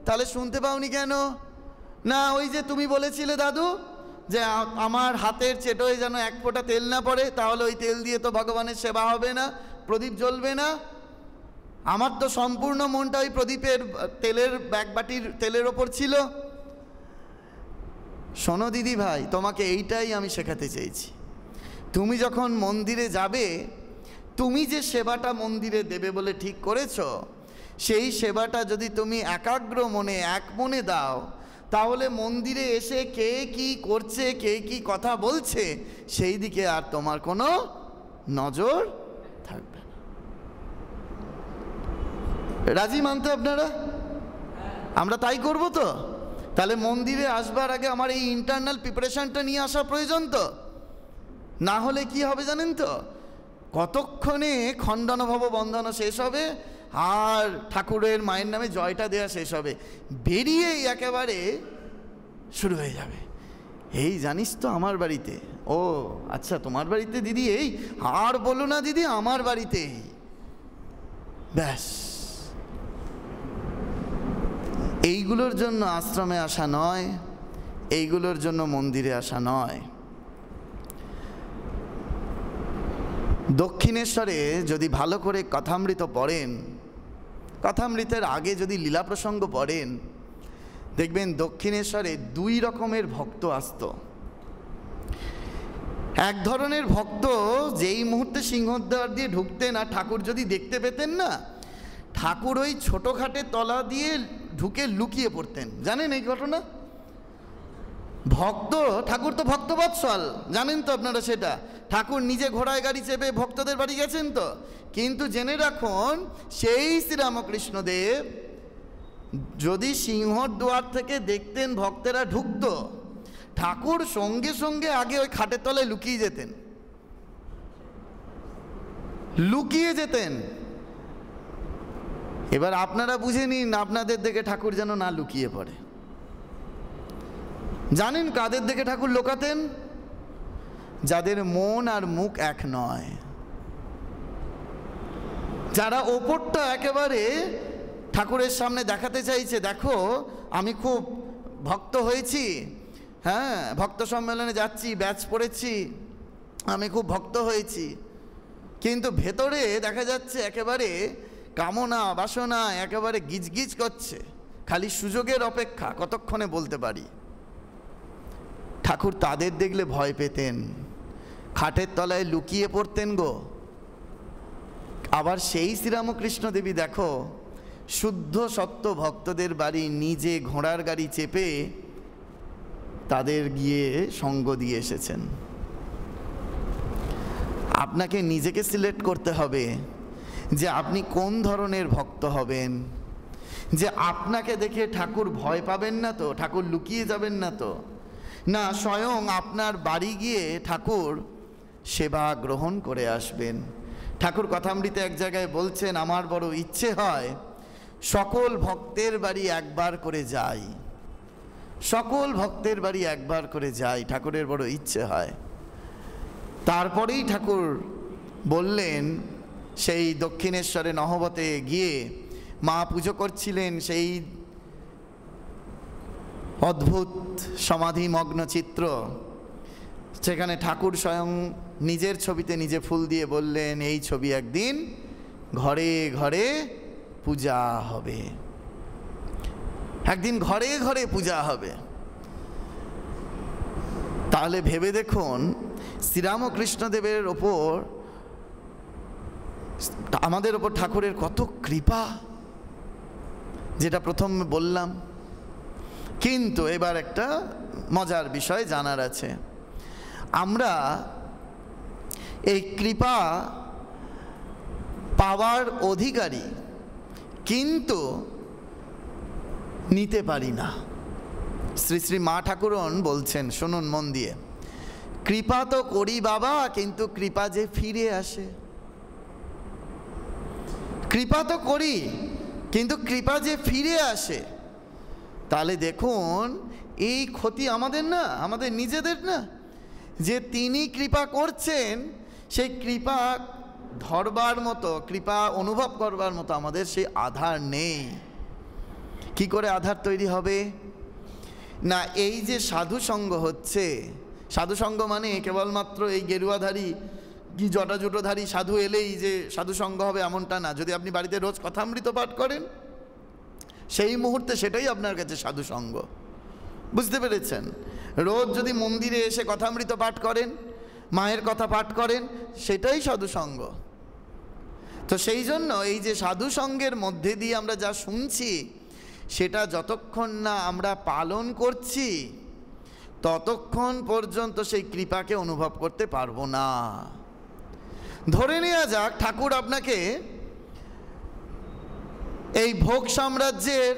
তাহলে শুনতে পাওনি কেন? না ওই যে তুমি বলেছিলে দাদু যে আমার হাতের চেটোয় যেন এক ফোঁটা তেল না পড়ে, তাহলে ওই তেল দিয়ে তো ভগবানের সেবা হবে না, প্রদীপ জ্বলবে না। আমার তো সম্পূর্ণ মনটা ওই প্রদীপের তেলের এক বাটির তেলের ওপর ছিল। শোনো দিদি ভাই, তোমাকে এইটাই আমি শেখাতে চেয়েছি। তুমি যখন মন্দিরে যাবে, তুমি যে সেবাটা মন্দিরে দেবে বলে ঠিক করেছ, সেই সেবাটা যদি তুমি একাগ্র মনে এক মনে দাও, তাহলে মন্দিরে এসে কে কি করছে, কে কি কথা বলছে, সেই দিকে আর তোমার কোনো নজর থাকবে না। রাজি মানতে আপনারা? আমরা তাই করব তো? তাহলে মন্দিরে আসবার আগে আমার এই ইন্টারনাল প্রিপারেশনটা নিয়ে আসা প্রয়োজন তো, না হলে কি হবে জানেন তো, কতক্ষণে খণ্ডন ভব বন্ধন শেষ হবে আর ঠাকুরের মায়ের নামে জয়টা দেয়া শেষ হবে, বেরিয়েই একেবারে শুরু হয়ে যাবে, এই জানিস তো আমার বাড়িতে, ও আচ্ছা তোমার বাড়িতে দিদি, এই আর বলো না দিদি আমার বাড়িতে, ব্যাস। এইগুলোর জন্য আশ্রমে আসা নয়, এইগুলোর জন্য মন্দিরে আসা নয়। দক্ষিণেশ্বরে যদি ভালো করে কথামৃত পড়েন, কথামৃতের আগে যদি লীলা প্রসঙ্গ পড়েন, দেখবেন দক্ষিণেশ্বরে দুই রকমের ভক্ত আসত। এক ধরনের ভক্ত যেই মুহূর্তে সিংহদ্বার দিয়ে ঢুকতেন আর ঠাকুর যদি দেখতে পেতেন না, ঠাকুর ওই ছোটোখাটের তলা দিয়ে ঢুকে লুকিয়ে পড়তেন। জানেন এই ঘটনা? ভক্ত, ঠাকুর তো ভক্তবৎসল, জানেন তো আপনারা সেটা। ঠাকুর নিজে ঘোড়ায় গাড়ি চেপে ভক্তদের বাড়ি গেছেন তো। কিন্তু জেনে রাখুন, সেই শ্রীরামকৃষ্ণদেব যদি সিংহর দুয়ার থেকে দেখতেন ভক্তেরা ঢুকত, ঠাকুর সঙ্গে সঙ্গে আগে ওই খাটের তলায় লুকিয়ে যেতেন, লুকিয়ে যেতেন। এবার আপনারা বুঝে নিন, আপনাদের দেখে ঠাকুর যেন না লুকিয়ে পড়ে। জানেন কাদের দেখে ঠাকুর লুকাতেন? যাদের মন আর মুখ এক নয়, যারা ওপরটা একেবারে ঠাকুরের সামনে দেখাতে চাইছে, দেখো আমি খুব ভক্ত হয়েছি, হ্যাঁ ভক্ত সম্মেলনে যাচ্ছি, ব্যাচ পড়েছি, আমি খুব ভক্ত হয়েছি, কিন্তু ভেতরে দেখা যাচ্ছে একেবারে কামনা বাসনা একেবারে গিজগিজ করছে, খালি সুযোগের অপেক্ষা, কতক্ষণে বলতে পারি। ঠাকুর তাদের দেখলে ভয় পেতেন, খাটের তলায় লুকিয়ে পড়তেন গো। আবার সেই শ্রীরামকৃষ্ণ দেবী দেখো, শুদ্ধ সত্য ভক্তদের বাড়ি নিজে ঘোড়ার গাড়ি চেপে তাদের গিয়ে সঙ্গ দিয়ে এসেছেন। আপনাকে নিজেকে সিলেক্ট করতে হবে যে আপনি কোন ধরনের ভক্ত হবেন, যে আপনাকে দেখে ঠাকুর ভয় পাবেন না তো, ঠাকুর লুকিয়ে যাবেন না তো, না স্বয়ং আপনার বাড়ি গিয়ে ঠাকুর সেবা গ্রহণ করে আসবেন। ঠাকুর কথামৃতে এক জায়গায় বলছেন, আমার বড় ইচ্ছে হয় সকল ভক্তের বাড়ি একবার করে যাই, সকল ভক্তের বাড়ি একবার করে যাই, ঠাকুরের বড় ইচ্ছে হয়। তারপরেই ঠাকুর বললেন, সেই দক্ষিণেশ্বরে নহবতে গিয়ে মা পুজো করছিলেন, সেই অদ্ভুত সমাধিমগ্ন চিত্র, সেখানে ঠাকুর স্বয়ং নিজের ছবিতে নিজে ফুল দিয়ে বললেন, এই ছবি একদিন ঘরে ঘরে পূজা হবে, একদিন ঘরে ঘরে পূজা হবে। তাহলে ভেবে দেখুন শ্রীরামকৃষ্ণদেবের ওপর, আমাদের ওপর ঠাকুরের কত কৃপা, যেটা প্রথম বললাম। কিন্তু এবার একটা মজার বিষয় জানার আছে, আমরা এই কৃপা পাওয়ার অধিকারী, কিন্তু নিতে পারি না। শ্রী শ্রী মা ঠাকুরন বলছেন, শুনুন মন দিয়ে, কৃপা তো করি বাবা, কিন্তু কৃপা যে ফিরে আসে। কৃপা তো করি, কিন্তু কৃপা যে ফিরে আসে। তাহলে দেখুন এই ক্ষতি আমাদের না, আমাদের নিজেদের না, যে তিনি কৃপা করছেন, সেই কৃপা ধরবার মতো, কৃপা অনুভব করবার মতো আমাদের সেই আধার নেই। কি করে আধার তৈরি হবে? না, এই যে সাধুসঙ্গ হচ্ছে, সাধুসঙ্গ মানে কেবলমাত্র এই গেরুয়াধারী কি জটাজুটোধারী সাধু এলেই যে সাধুসঙ্গ হবে এমনটা না। যদি আপনি বাড়িতে রোজ কথামৃত পাঠ করেন, সেই মুহূর্তে সেটাই আপনার কাছে সাধুসঙ্গ। বুঝতে পেরেছেন? রোজ যদি মন্দিরে এসে কথামৃত পাঠ করেন, মায়ের কথা পাঠ করেন, সেটাই সাধুসঙ্গ। তো সেই জন্য এই যে সাধুসঙ্গের মধ্যে দিয়ে আমরা যা শুনছি, সেটা যতক্ষণ না আমরা পালন করছি, ততক্ষণ পর্যন্ত সেই কৃপাকে অনুভব করতে পারবো না। ধরে নেওয়া যাক ঠাকুর আপনাকে এই ভোগ সাম্রাজ্যের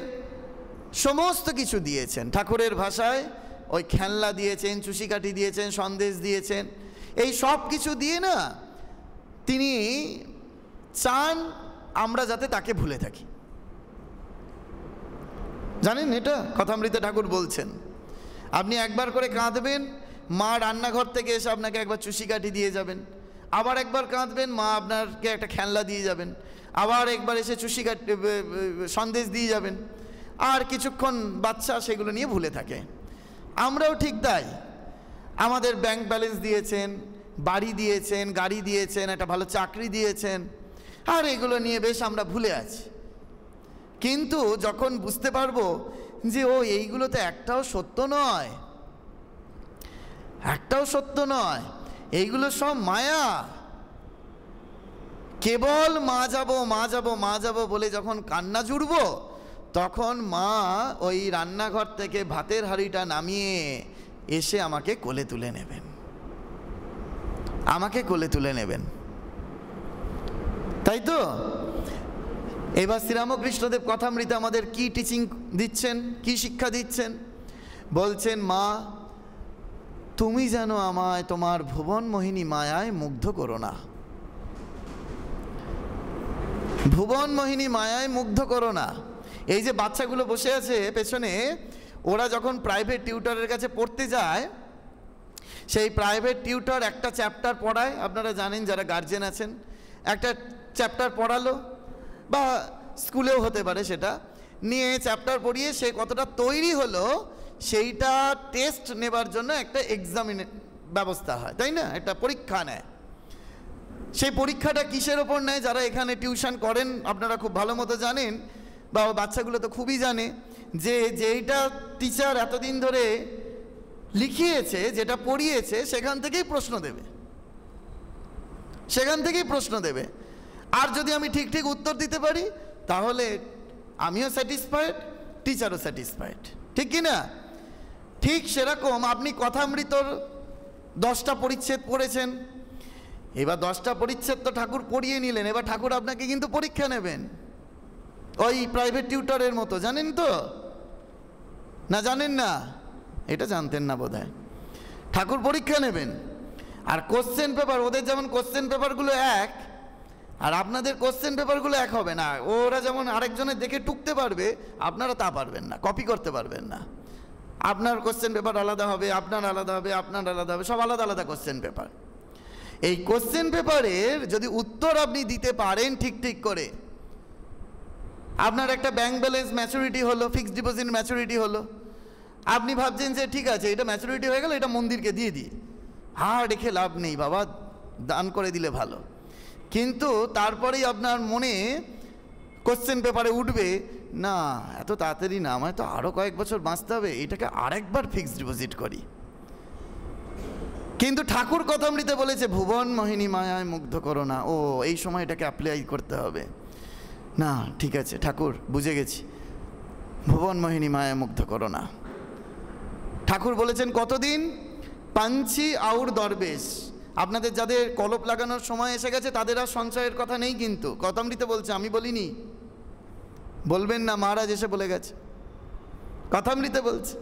সমস্ত কিছু দিয়েছেন, ঠাকুরের ভাষায় ওই খেলনা দিয়েছেন, চুষিকাঠি দিয়েছেন, সন্দেশ দিয়েছেন, এই সব কিছু দিয়ে না তিনি চান আমরা যাতে তাকে ভুলে থাকি। জানেন এটা কথামৃতে ঠাকুর বলছেন, আপনি একবার করে কাঁদবেন, মা রান্নাঘর থেকে এসে আপনাকে একবার চুষিকাঠি দিয়ে যাবেন, আবার একবার কাঁদবেন, মা আপনাকে একটা খেলনা দিয়ে যাবেন, আবার একবার এসে চুষিকাঠি সন্দেশ দিয়ে যাবেন, আর কিছুক্ষণ বাচ্চা সেগুলো নিয়ে ভুলে থাকে। আমরাও ঠিক তাই, আমাদের ব্যাংক ব্যালেন্স দিয়েছেন, বাড়ি দিয়েছেন, গাড়ি দিয়েছেন, একটা ভালো চাকরি দিয়েছেন, আর এগুলো নিয়ে বেশ আমরা ভুলে আছি। কিন্তু যখন বুঝতে পারবো যে ও এইগুলো তো একটাও সত্য নয়, একটাও সত্য নয়, এইগুলো সব মায়া, কেবল মা যাব মা যাব মা যাব বলে যখন কান্না জুড়ব, তখন মা ওই রান্নাঘর থেকে ভাতের হাঁড়িটা নামিয়ে এসে আমাকে কোলে তুলে নেবেন, আমাকে কোলে তুলে নেবেন। তাই তো? এবার শ্রীরামকৃষ্ণদেব কথামৃতে আমাদের কি টিচিং দিচ্ছেন, কি শিক্ষা দিচ্ছেন? বলছেন, মা তুমি যেন আমায় তোমার ভুবন মোহিনী মায়ায় মুগ্ধ করো না, ভুবন মোহিনী মায়ায় মুগ্ধ করো না। এই যে বাচ্চাগুলো বসে আছে পেছনে, ওরা যখন প্রাইভেট টিউটরের কাছে পড়তে যায়, সেই প্রাইভেট টিউটর একটা চ্যাপ্টার পড়ায়, আপনারা জানেন যারা গার্জেন আছেন, একটা চ্যাপ্টার পড়ালো, বা স্কুলেও হতে পারে, সেটা নিয়ে চ্যাপ্টার পড়িয়ে সে কতটা তৈরি হলো সেইটা টেস্ট নেবার জন্য একটা এক্সামিনে ব্যবস্থা হয়, তাই না? একটা পরীক্ষা নেয়। সেই পরীক্ষাটা কিসের ওপর নেয়? যারা এখানে টিউশন করেন আপনারা খুব ভালো মতো জানেন, বা বাচ্চাগুলো তো খুবই জানে, যে যেইটা টিচার এতদিন ধরে লিখিয়েছে, যেটা পড়িয়েছে, সেখান থেকেই প্রশ্ন দেবে, সেখান থেকেই প্রশ্ন দেবে। আর যদি আমি ঠিক ঠিক উত্তর দিতে পারি, তাহলে আমিও স্যাটিসফাইড, টিচারও স্যাটিসফাইড, ঠিক কি না? ঠিক সেরকম আপনি কথামৃতর 10টা পরিচ্ছেদ পড়েছেন, এবার 10টা পরিচ্ছেদ তো ঠাকুর পড়িয়ে নিলেন, এবার ঠাকুর আপনাকে কিন্তু পরীক্ষা নেবেন, ওই প্রাইভেট টিউটরের মতো। জানেন তো? না জানেন না? এটা জানতেন না বোধহয়। ঠাকুর পরীক্ষা নেবেন, আর কোশ্চেন পেপার, ওদের যেমন কোশ্চেন পেপারগুলো এক, আর আপনাদের কোশ্চেন পেপারগুলো এক হবে না। ওরা যেমন আরেকজনের দেখে টুকতে পারবে, আপনারা তা পারবেন না, কপি করতে পারবেন না। আপনার কোশ্চেন পেপার আলাদা হবে, আপনার আলাদা হবে, আপনার আলাদা হবে, সব আলাদা আলাদা কোশ্চেন পেপার। এই কোশ্চেন পেপারের যদি উত্তর আপনি দিতে পারেন ঠিক ঠিক করে, আপনার একটা ব্যাংক ব্যালেন্স ম্যাচুরিটি হলো, ফিক্সড ডিপোজিট ম্যাচুরিটি হলো, আপনি ভাবছেন যে ঠিক আছে এটা ম্যাচুরিটি হয়ে গেল, এটা মন্দিরকে দিয়ে দিই, রেখে লাভ নেই বাবা, দান করে দিলে ভালো। কিন্তু তারপরেই আপনার মনে কোশ্চেন পেপারে উঠবে, না এত তাড়াতাড়ি না, আমায় তো আরও কয়েক বছর বাঁচতে হবে, এটাকে আরেকবার ফিক্সড ডিপোজিট করি। কিন্তু ঠাকুর কথামৃতে বলেছে ভুবন মোহিনী মায়ায় মুগ্ধ করো না। ও এই সময়টাকে অ্যাপ্লাই করতে হবে না, ঠিক আছে ঠাকুর বুঝে গেছি, ভুবন মোহিনী মায়ায় মুগ্ধ করো না। ঠাকুর বলেছেন কতদিন? পাঞ্চি আউর দরবেশ। আপনাদের যাদের কলপ লাগানোর সময় এসে গেছে তাদের আর সঞ্চয়ের কথা নেই, কিন্তু কথামৃতে বলছে, আমি বলিনি, বলবেন না মহারাজ এসে বলে গেছে, কথামৃতে বলছে।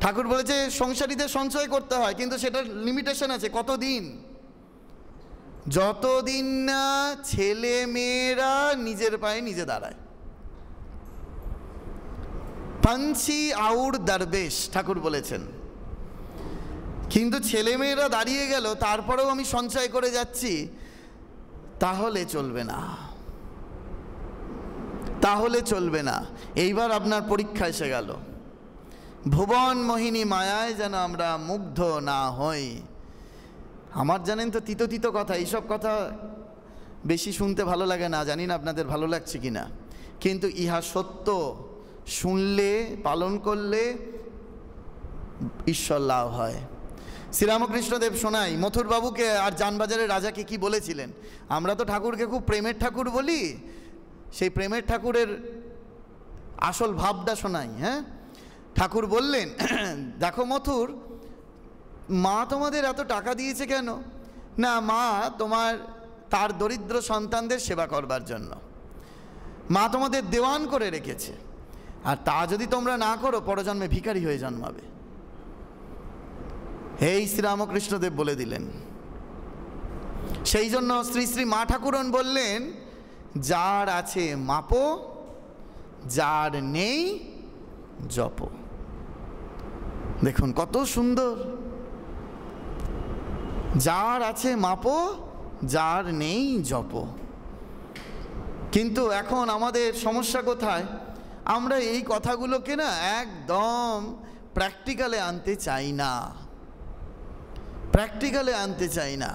ঠাকুর বলেছে সংসারীদের সঞ্চয় করতে হয়, কিন্তু সেটার লিমিটেশন আছে। কতদিন? যতদিন না ছেলে মেয়েরা নিজের পায়ে নিজে দাঁড়ায়। পাঞ্চি আউর দরবেশ ঠাকুর বলেছেন। কিন্তু ছেলে মেয়েরা দাঁড়িয়ে গেল, তারপরেও আমি সঞ্চয় করে যাচ্ছি, তাহলে চলবে না, তাহলে চলবে না। এইবার আপনার পরীক্ষা এসে গেল। ভুবন মোহিনী মায়ায় যেন আমরা মুগ্ধ না হই। আমার জানেন তো তিতো তিতো কথা, এইসব কথা বেশি শুনতে ভালো লাগে না, জানি না আপনাদের ভালো লাগছে কি না, কিন্তু ইহা সত্য। শুনলে, পালন করলে ঈশ্বর লাভ হয়। শ্রীরামকৃষ্ণদেব শোনাই মথুরবাবুকে আর জানবাজারের রাজাকে কি বলেছিলেন। আমরা তো ঠাকুরকে খুব প্রেমের ঠাকুর বলি, সেই প্রেমের ঠাকুরের আসল ভাবটা শোনাই। হ্যাঁ, ঠাকুর বললেন, দেখো মথুর, মা তোমাদের এত টাকা দিয়েছে কেন? না, মা তোমার তার দরিদ্র সন্তানদের সেবা করবার জন্য মা তোমাদের দেওয়ান করে রেখেছে, আর তা যদি তোমরা না করো পরজন্মে ভিখারি হয়ে জন্মাবে। এই শ্রীরামকৃষ্ণদেব বলে দিলেন। সেই জন্য শ্রী শ্রী মা ঠাকুরন বললেন, যার আছে মাপো, যার নেই জপ। দেখুন কত সুন্দর, যার আছে মাপো, যার নেই জপ। কিন্তু এখন আমাদের সমস্যা কোথায়? আমরা এই কথাগুলোকে না একদম প্র্যাকটিক্যালে আনতে চাই না, প্র্যাকটিক্যালে আনতে চাই না।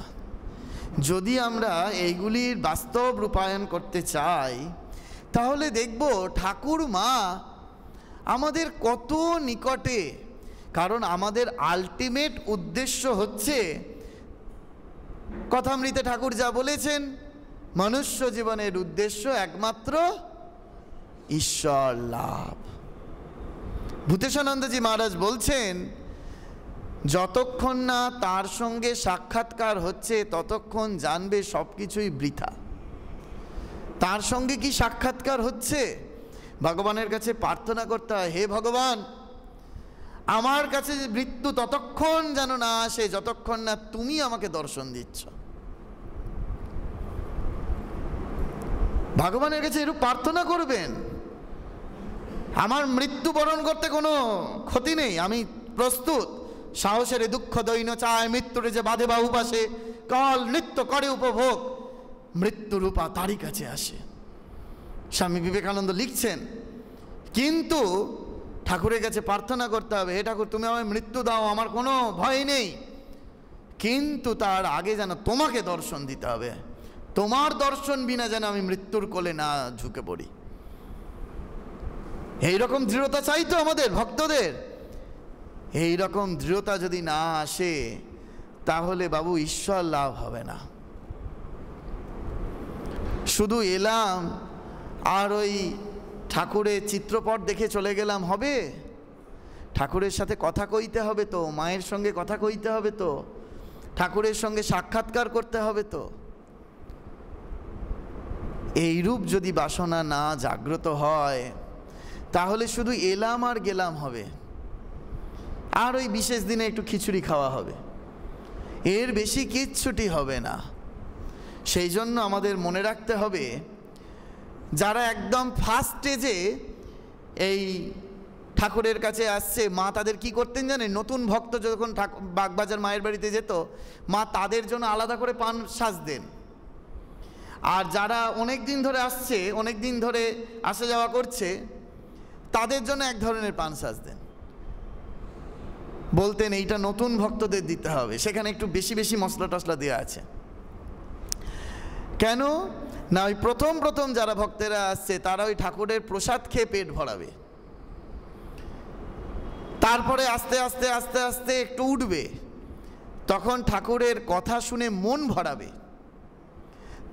যদি আমরা এইগুলির বাস্তব রূপায়ণ করতে চাই, তাহলে দেখব ঠাকুর মা আমাদের কত নিকটে। কারণ আমাদের আলটিমেট উদ্দেশ্য হচ্ছে, কথামৃতে ঠাকুর যা বলেছেন, মনুষ্য জীবনের উদ্দেশ্য একমাত্র ঈশ্বর লাভ। ভূতেশানন্দজি মহারাজ বলছেন, যতক্ষণ না তার সঙ্গে সাক্ষাৎকার হচ্ছে ততক্ষণ জানবে সব কিছুই বৃথা। তার সঙ্গে কি সাক্ষাৎকার হচ্ছে? ভগবানের কাছে প্রার্থনা করতে হয়, হে ভগবান, আমার কাছে মৃত্যু ততক্ষণ যেন না আসে যতক্ষণ না তুমি আমাকে দর্শন দিচ্ছ। ভগবানের কাছে এরূপ প্রার্থনা করবেন, আমার মৃত্যুবরণ করতে কোনো ক্ষতি নেই, আমি প্রস্তুত। সাহসের দুঃখ দৈন্য চায়, মৃত্যুরে যে বাঁধে বাহু পাশে, কাল নৃত্য করে উপভোগ, মৃত্যুরূপা তারই কাছে আসে। স্বামী বিবেকানন্দ লিখছেন। কিন্তু ঠাকুরের কাছে প্রার্থনা করতে হবে, হে ঠাকুর তুমি আমায় মৃত্যু দাও, আমার কোনো ভয় নেই, কিন্তু তার আগে যেন তোমাকে দর্শন দিতে হবে, তোমার দর্শন বিনা যেন আমি মৃত্যুর কোলে না ঝুঁকে পড়ি। এইরকম দৃঢ়তা চাই তো আমাদের ভক্তদের। এই রকম দৃঢ়তা যদি না আসে, তাহলে বাবু ঈশ্বর লাভ হবে না। শুধু এলাম আর ওই ঠাকুরের চিত্রপট দেখে চলে গেলাম হবে? ঠাকুরের সাথে কথা কইতে হবে তো, মায়ের সঙ্গে কথা কইতে হবে তো, ঠাকুরের সঙ্গে সাক্ষাৎকার করতে হবে তো। এইরূপ যদি বাসনা না জাগ্রত হয়, তাহলে শুধু এলাম আর গেলাম হবে, আর ওই বিশেষ দিনে একটু খিচুড়ি খাওয়া হবে, এর বেশি কিচ্ছুটি হবে না। সেই জন্য আমাদের মনে রাখতে হবে, যারা একদম ফার্স্ট স্টেজে এই ঠাকুরের কাছে আসছে, মা তাদের কি করতেন জানেন? নতুন ভক্ত যখন বাগবাজার মায়ের বাড়িতে যেত, মা তাদের জন্য আলাদা করে পান সাজ দেন। আর যারা অনেক দিন ধরে আসছে, অনেক দিন ধরে আসা যাওয়া করছে, তাদের জন্য এক ধরনের পান সাজ দেন। বলতেন এইটা নতুন ভক্তদের দিতে হবে, সেখানে একটু বেশি বেশি মশলা টশলা দেওয়া আছে। কেন না, ওই প্রথম প্রথম যারা ভক্তেরা আসছে তারা ওই ঠাকুরের প্রসাদ খেয়ে পেট ভরাবে, তারপরে আস্তে আস্তে আস্তে আস্তে একটু উঠবে, তখন ঠাকুরের কথা শুনে মন ভরাবে,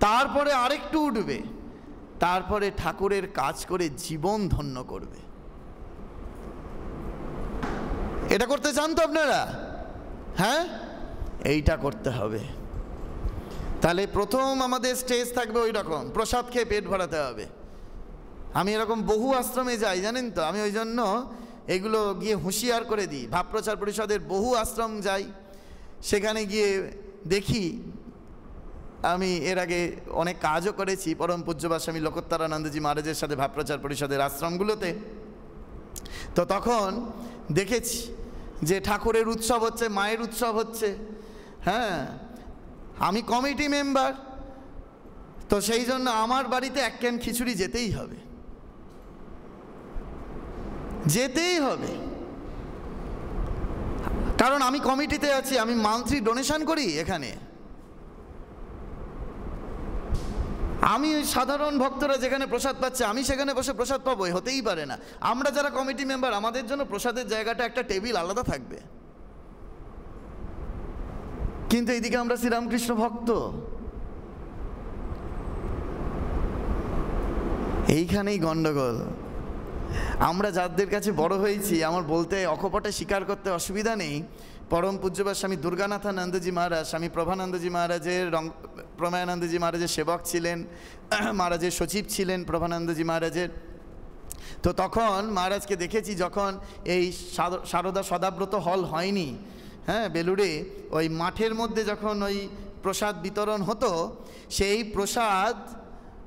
তারপরে আরেকটু উঠবে, তারপরে ঠাকুরের কাজ করে জীবন ধন্য করবে। এটা করতে চান তো আপনারা? হ্যাঁ, এইটা করতে হবে। তাহলে প্রথম আমাদের স্টেজ থাকবে ওই রকম, প্রসাদ খেয়ে পেট ভরাতে হবে। আমি এরকম বহু আশ্রমে যাই, জানেন তো, আমি ওই জন্য এগুলো গিয়ে হুঁশিয়ার করে দিই। ভাব প্রচার পরিষদের বহু আশ্রম যাই, সেখানে গিয়ে দেখি। আমি এর আগে অনেক কাজও করেছি পরম পূজ্যপাদ স্বামী লোকোত্তরানন্দজি মহারাজের সাথে ভাব প্রচার পরিষদের আশ্রমগুলোতে। তো তখন দেখেছি যে ঠাকুরের উৎসব হচ্ছে, মায়ের উৎসব হচ্ছে। হ্যাঁ, আমি কমিটি মেম্বার, তো সেই জন্য আমার বাড়িতে এক ক্যান খিচুড়ি যেতেই হবে, যেতেই হবে। কারণ আমি কমিটিতে আছি, আমি মান্থলি ডোনেশন করি এখানে। আমি সাধারণ ভক্তরা যেখানে প্রসাদ পাচ্ছে আমি সেখানে বসে প্রসাদ পাবো, হতেই পারে না। আমরা যারা কমিটি মেম্বার, আমাদের জন্য প্রসাদের জায়গাটা, একটা টেবিল আলাদা থাকবে। কিন্তু এইদিকে আমরা শ্রীরামকৃষ্ণ ভক্ত, এইখানেই গন্ডগোল। আমরা যাদের কাছে বড় হয়েছি, আমার বলতে অকপটে স্বীকার করতে অসুবিধা নেই, পরম পূজ্যপাদ স্বামী দুর্গানাথানন্দজি মহারাজ, স্বামী প্রভানন্দজি মহারাজের, প্রময়ানন্দজি মহারাজের সেবক ছিলেন, মহারাজের সচিব ছিলেন প্রভানন্দজি মহারাজের। তো তখন মহারাজকে দেখেছি যখন এই সারদা সদাব্রত হল হয়নি, হ্যাঁ, বেলুড়ে ওই মাঠের মধ্যে যখন ওই প্রসাদ বিতরণ হতো, সেই প্রসাদ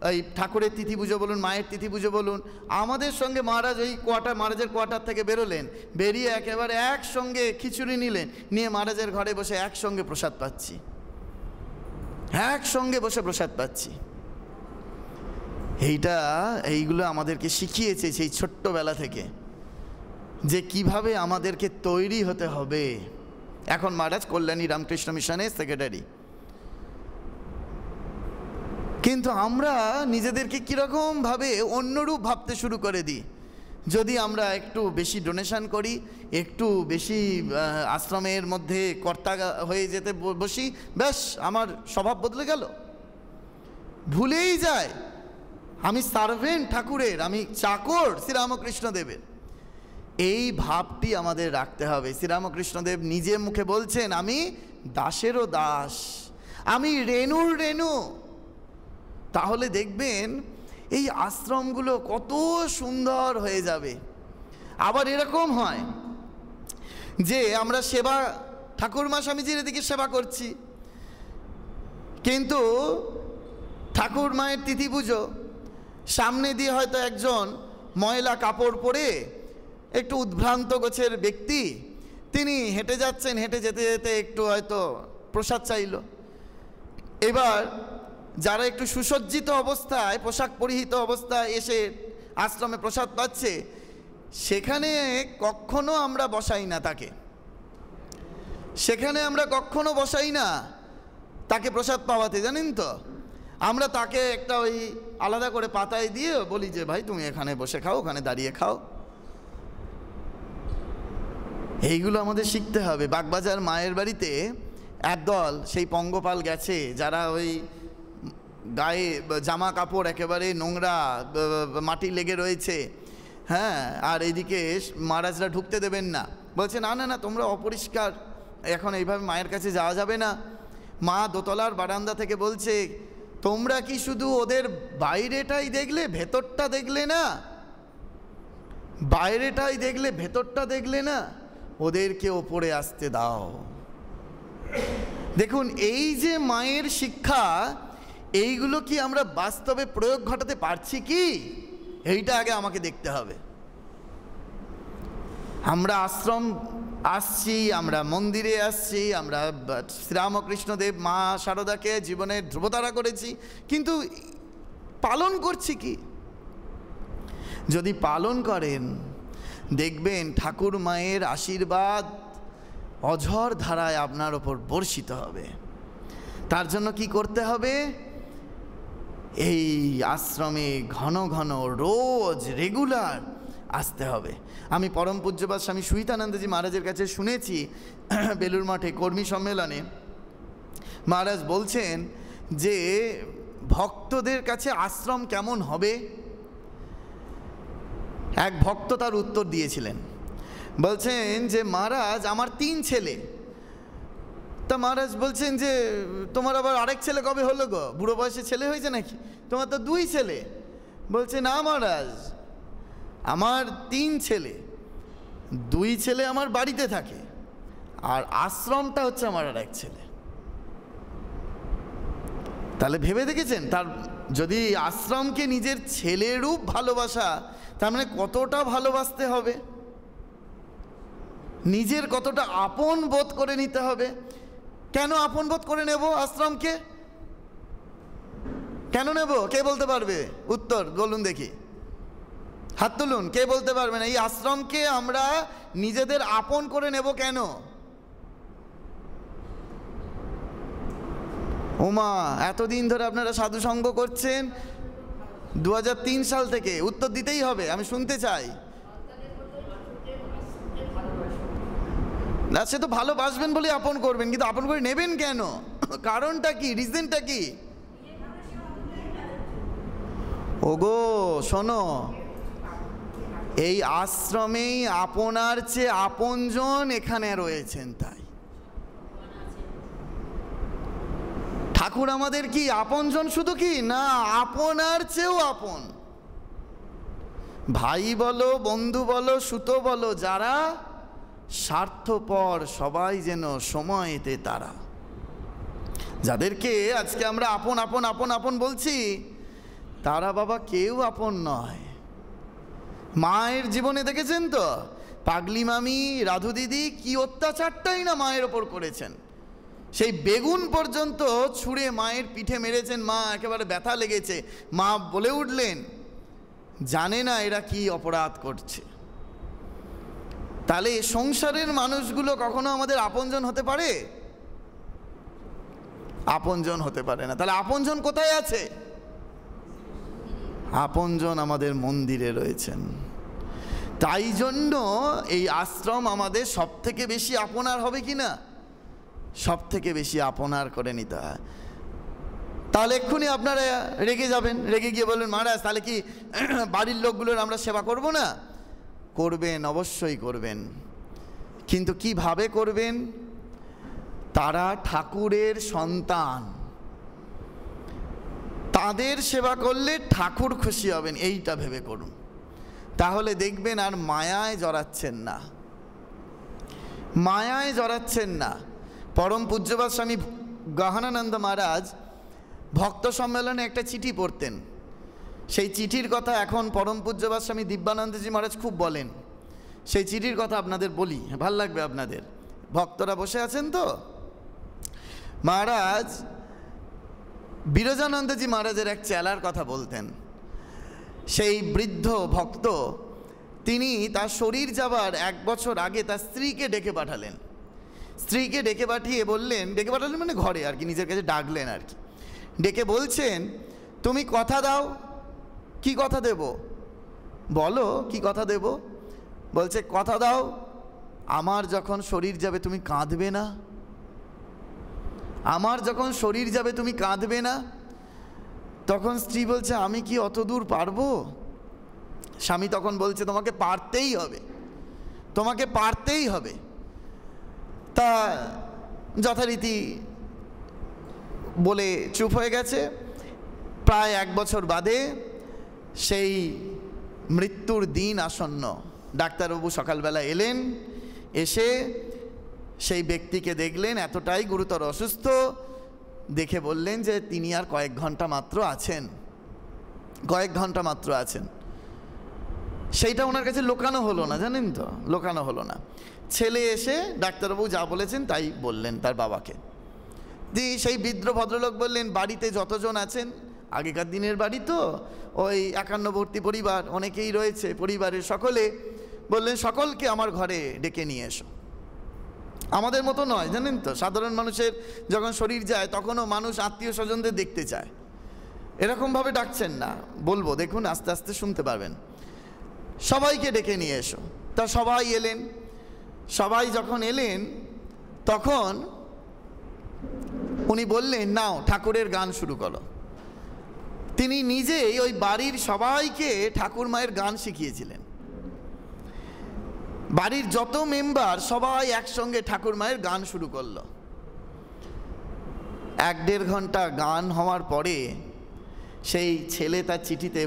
ওই ঠাকুরের তিথি পুজো বলুন, মায়ের তিথি পুজো বলুন, আমাদের সঙ্গে মহারাজ ওই মহারাজের কোয়ার্টার থেকে বেরোলেন, বেরিয়ে একেবারে একসঙ্গে খিচুড়ি নিলেন, নিয়ে মহারাজের ঘরে বসে একসঙ্গে প্রসাদ পাচ্ছি, একসঙ্গে বসে প্রসাদ পাচ্ছি। এইগুলো আমাদেরকে শিখিয়েছে সেই ছোট্টবেলা থেকে যে কিভাবে আমাদেরকে তৈরি হতে হবে। এখন মহারাজ কল্যাণী রামকৃষ্ণ মিশনের সেক্রেটারি, কিন্তু আমরা নিজেদেরকে কীরকমভাবে অন্যরূপ ভাবতে শুরু করে দিই। যদি আমরা একটু বেশি ডোনেশন করি, একটু বেশি আশ্রমের মধ্যে কর্তা হয়ে যেতে বসি, ব্যাস আমার স্বভাব বদলে গেল। ভুলেই যায় আমি সার্ভেন্ট ঠাকুরের, আমি চাকর শ্রীরামকৃষ্ণদেবের। এই ভাবটি আমাদের রাখতে হবে। শ্রীরামকৃষ্ণদেব নিজে মুখে বলছেন, আমি দাসেরও দাস, আমি রেণুর রেণু। তাহলে দেখবেন এই আশ্রমগুলো কত সুন্দর হয়ে যাবে। আবার এরকম হয় যে আমরা সেবা, ঠাকুরমা স্বামীজির এদিকে সেবা করছি, কিন্তু ঠাকুর মায়ের তিথি পুজো, সামনে দিয়ে হয়তো একজন ময়লা কাপড় পরে একটু উদ্ভ্রান্ত গোছের ব্যক্তি, তিনি হেঁটে যাচ্ছেন, হেঁটে যেতে যেতে একটু হয়তো প্রসাদ চাইল। এবার যারা একটু সুসজ্জিত অবস্থায়, পোশাক পরিহিত অবস্থায় এসে আশ্রমে প্রসাদ পাচ্ছে, সেখানে কখনো আমরা বসাই না তাকে, সেখানে আমরা কখনো বসাই না তাকে প্রসাদ পাওয়াতে। জানেন তো, আমরা তাকে একটা ওই আলাদা করে পাতায় দিয়ে বলি যে ভাই তুমি এখানে বসে খাও, ওখানে দাঁড়িয়ে খাও। এইগুলো আমাদের শিখতে হবে। বাগবাজার মায়ের বাড়িতে একদল সেই পঙ্গপাল গেছে, যারা ওই গায়ে জামা কাপড় একেবারে নোংরা, মাটি লেগে রয়েছে, হ্যাঁ, আর এইদিকে মহারাজরা ঢুকতে দেবেন না, বলছে না না না তোমরা অপরিষ্কার, এখন এইভাবে মায়ের কাছে যাওয়া যাবে না। মা দোতলার বারান্দা থেকে বলছে, তোমরা কি শুধু ওদের বাইরেটাই দেখলে, ভেতরটা দেখলে না? বাইরেটাই দেখলে, ভেতরটা দেখলে না? ওদেরকে ওপরে আসতে দাও। দেখুন, এই যে মায়ের শিক্ষা, এইগুলো কি আমরা বাস্তবে প্রয়োগ ঘটাতে পারছি কি? এইটা আগে আমাকে দেখতে হবে। আমরা আশ্রম আসছি, আমরা মন্দিরে আসছি, আমরা শ্রীরামকৃষ্ণদেব মা শারদাকে জীবনের ধ্রুবতারা করেছি, কিন্তু পালন করছি কি? যদি পালন করেন, দেখবেন ঠাকুর মায়ের আশীর্বাদ অঝর ধারায় আপনার ওপর বর্ষিত হবে। তার জন্য কি করতে হবে? এই আশ্রমে ঘন ঘন, রোজ, রেগুলার আসতে হবে। আমি পরম পূজ্যপাদ স্বামী সুহিতানন্দজি মহারাজের কাছে শুনেছি বেলুর মঠে কর্মী সম্মেলনে মহারাজ বলছেন যে ভক্তদের কাছে আশ্রম কেমন হবে। এক ভক্ত তার উত্তর দিয়েছিলেন, বলছেন যে মহারাজ আমার 3 ছেলে। তা মহারাজ বলছেন যে তোমার আবার আরেক ছেলে কবে হলো গো, বুড়ো বয়সে ছেলে হয়েছে নাকি? তোমার তো 2 ছেলে। বলছে না মহারাজ, আমার 3 ছেলে, 2 ছেলে আমার বাড়িতে থাকে, আর আশ্রমটা হচ্ছে আমার আর এক ছেলে। তাহলে ভেবে দেখেছেন, তার যদি আশ্রমকে নিজের ছেলেরূপ ভালোবাসা, তার মানে কতটা ভালোবাসতে হবে, নিজের কতটা আপন বোধ করে নিতে হবে। কেন আপন বোধ করে নেব আশ্রমকে? কেন নেব? কে বলতে পারবে? উত্তর বলুন দেখি, হাত তুলুন, কে বলতে পারবেন এই আশ্রমকে আমরা নিজেদের আপন করে নেব কেন? ওমা, এতদিন ধরে আপনারা সাধু সঙ্গ করছেন, 2003 সাল থেকে, উত্তর দিতেই হবে, আমি শুনতে চাই। না, সে তো ভালোবাসবেন বলে আপন করবেন, কিন্তু আপন করে নেবেন কেন? কারণটা কি, রিজনটা কি? ওগো শোনো, এই আশ্রমেই আপনার চেয়ে আপনজন এখানে রয়েছেন, তাই ঠাকুর আমাদের কি আপনজন? শুধু কি না, আপনার চেয়েও আপন। ভাই বলো, বন্ধু বলো, সুতো বলো, যারা স্বার্থপর সবাই যেন সময়েতে তারা, যাদেরকে আজকে আমরা আপন আপন আপন আপন বলছি, তারা বাবা কেউ আপন নয়। মায়ের জীবনে দেখেছেন তো, পাগলি মামি, রাধু দিদি কি অত্যাচারটাই না মায়ের ওপর করেছেন। সেই বেগুন পর্যন্ত ছুঁড়ে মায়ের পিঠে মেরেছেন, মা একেবারে ব্যথা লেগেছে। মা বলে উঠলেন, জানে না এরা কি অপরাধ করছে। তাহলে সংসারের মানুষগুলো কখনো আমাদের আপনজন হতে পারে? আপনজন হতে পারে না। তাহলে আপনজন কোথায় আছে? আপনজন আমাদের মন্দিরে রয়েছেন। তাই জন্য এই আশ্রম আমাদের সব থেকে বেশি আপনার হবে কি না, সব থেকে বেশি আপনার করে নিতে হয়। তাহলে এক্ষুনি আপনারা রেগে যাবেন, রেগে গিয়ে বলবেন মহারাজ তাহলে কি বাড়ির লোকগুলোর আমরা সেবা করব না? করবেন, অবশ্যই করবেন, কিন্তু কিভাবে করবেন? তারা ঠাকুরের সন্তান, তাদের সেবা করলে ঠাকুর খুশি হবেন, এইটা ভেবে করুন। তাহলে দেখবেন আর মায়ায় জড়াচ্ছেন না, মায়ায় জড়াচ্ছেন না। পরম পূজ্যপাদ স্বামী গহনানন্দ মহারাজ ভক্ত সম্মেলনে একটা চিঠি পড়তেন। সেই চিঠির কথা এখন পরম পূজ্যপাদ স্বামী দিব্যানন্দজি মহারাজ খুব বলেন। সেই চিঠির কথা আপনাদের বলি, ভাল লাগবে আপনাদের, ভক্তরা বসে আছেন তো। মহারাজ বিরজানন্দজি মহারাজের এক চেলার কথা বলতেন। সেই বৃদ্ধ ভক্ত, তিনি তার শরীর যাবার 1 বছর আগে তার স্ত্রীকে ডেকে পাঠালেন। স্ত্রীকে ডেকে পাঠিয়ে বললেন, ডেকে পাঠালেন মানে ঘরে আর কি, নিজের কাছে ডাকলেন আর কি, ডেকে বলছেন তুমি কথা দাও। কি কথা দেব? বলো কি কথা দেব? বলছে কথা দাও আমার যখন শরীর যাবে তুমি কাঁদবে না, আমার যখন শরীর যাবে তুমি কাঁদবে না। তখন স্ত্রী বলছে আমি কি অত দূর পারবো? স্বামী তখন বলছে তোমাকে পারতেই হবে, তোমাকে পারতেই হবে। তা যথারীতি বলে চুপ হয়ে গেছে। প্রায় 1 বছর বাদে সেই মৃত্যুর দিন আসন্ন, ডাক্তারবাবু সকালবেলা এলেন, এসে সেই ব্যক্তিকে দেখলেন এতটাই গুরুতর অসুস্থ, দেখে বললেন যে তিনি আর কয়েক ঘন্টা মাত্র আছেন, কয়েক ঘন্টা মাত্র আছেন। সেইটা ওনার কাছে লোকানো হলো না, জানেন তো, লোকানো হলো না। ছেলে এসে ডাক্তারবাবু যা বলেছেন তাই বললেন তার বাবাকে। দিয়ে সেই বৃদ্ধ ভদ্রলোক বললেন বাড়িতে যতজন আছেন, আগেকার দিনের বাড়ি তো, ওই 51 পরিবার অনেকেই রয়েছে, পরিবারের সকলে বললেন সকলকে আমার ঘরে ডেকে নিয়ে এসো। আমাদের মতো নয়, জানেন তো, সাধারণ মানুষের যখন শরীর যায় তখনও মানুষ আত্মীয় স্বজনদের দেখতে চায়, এরকমভাবে ডাকছেন না। বলবো, দেখুন আস্তে আস্তে শুনতে পারবেন। সবাইকে ডেকে নিয়ে এসো। তা সবাই এলেন। সবাই যখন এলেন তখন উনি বললেন, নাও ঠাকুরের গান শুরু করো। তিনি নিজেই ওই বাড়ির সবাইকে ঠাকুর মায়ের গান শিখিয়েছিলেন। বাড়ির যত মেম্বার সবাই একসঙ্গে ঠাকুর মায়ের গান শুরু করলো। 1-1.5 ঘন্টা গান হওয়ার পরে সেই ছেলে তার চিঠিতে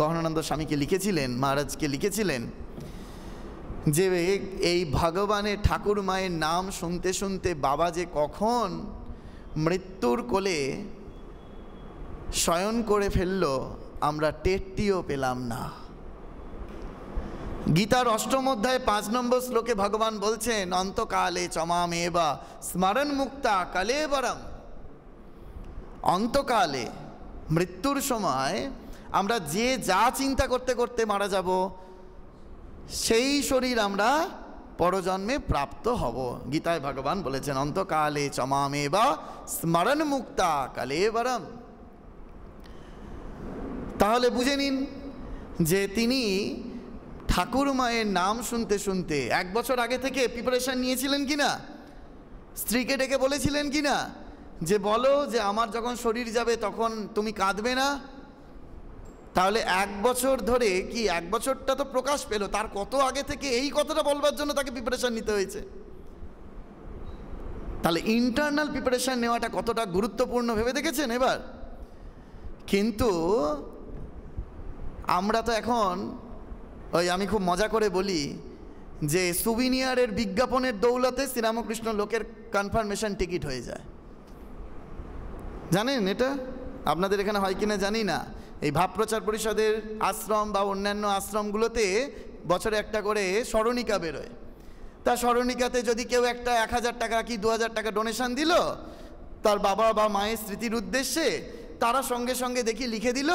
গহনানন্দ স্বামীকে লিখেছিলেন, মহারাজকে লিখেছিলেন যে এই ভগবানের ঠাকুর মায়ের নাম শুনতে শুনতে বাবা যে কখন মৃত্যুর কোলে শয়ন করে ফেলল আমরা টেরটিও পেলাম না। গীতার 8ম অধ্যায়ে 5 নম্বর শ্লোকে ভগবান বলছেন, অন্তকালে চমামেবা স্মরণ মুক্তা কলেবরম। অন্তকালে মৃত্যুর সময় আমরা যে যা চিন্তা করতে করতে মারা যাব সেই শরীর আমরা পরজন্মে প্রাপ্ত হব। গীতায় ভগবান বলেছেন, অন্তকালে চমামেবা স্মরণ মুক্তা কলেবরম। তাহলে বুঝে নিন যে তিনি ঠাকুর মায়ের নাম শুনতে শুনতে 1 বছর আগে থেকে প্রিপারেশন নিয়েছিলেন কিনা, স্ত্রীকে ডেকে বলেছিলেন কিনা যে বলো যে আমার যখন শরীর যাবে তখন তুমি কাঁদবে না। তাহলে 1 বছর ধরে কি 1 বছরটা তো প্রকাশ পেল, তার কত আগে থেকে এই কথাটা বলবার জন্য তাকে প্রিপারেশন নিতে হয়েছে। তাহলে ইন্টারনাল প্রিপারেশন নেওয়াটা কতটা গুরুত্বপূর্ণ ভেবে দেখেছেন এবার। কিন্তু আমরা তো এখন ওই, আমি খুব মজা করে বলি যে সুভিনিয়ারের বিজ্ঞাপনের দৌলতে শ্রীরামকৃষ্ণ লোকের কনফার্মেশন টিকিট হয়ে যায়। জানেন এটা? আপনাদের এখানে হয় কিনা জানি না। এই ভাব প্রচার পরিষদের আশ্রম বা অন্যান্য আশ্রমগুলোতে বছরে একটা করে স্মরণিকা বেরোয়। তা স্মরণিকাতে যদি কেউ একটা 1000 টাকা কি 2000 টাকা ডোনেশন দিল তার বাবা বা মায়ের স্মৃতির উদ্দেশ্যে, তারা সঙ্গে সঙ্গে দেখি লিখে দিল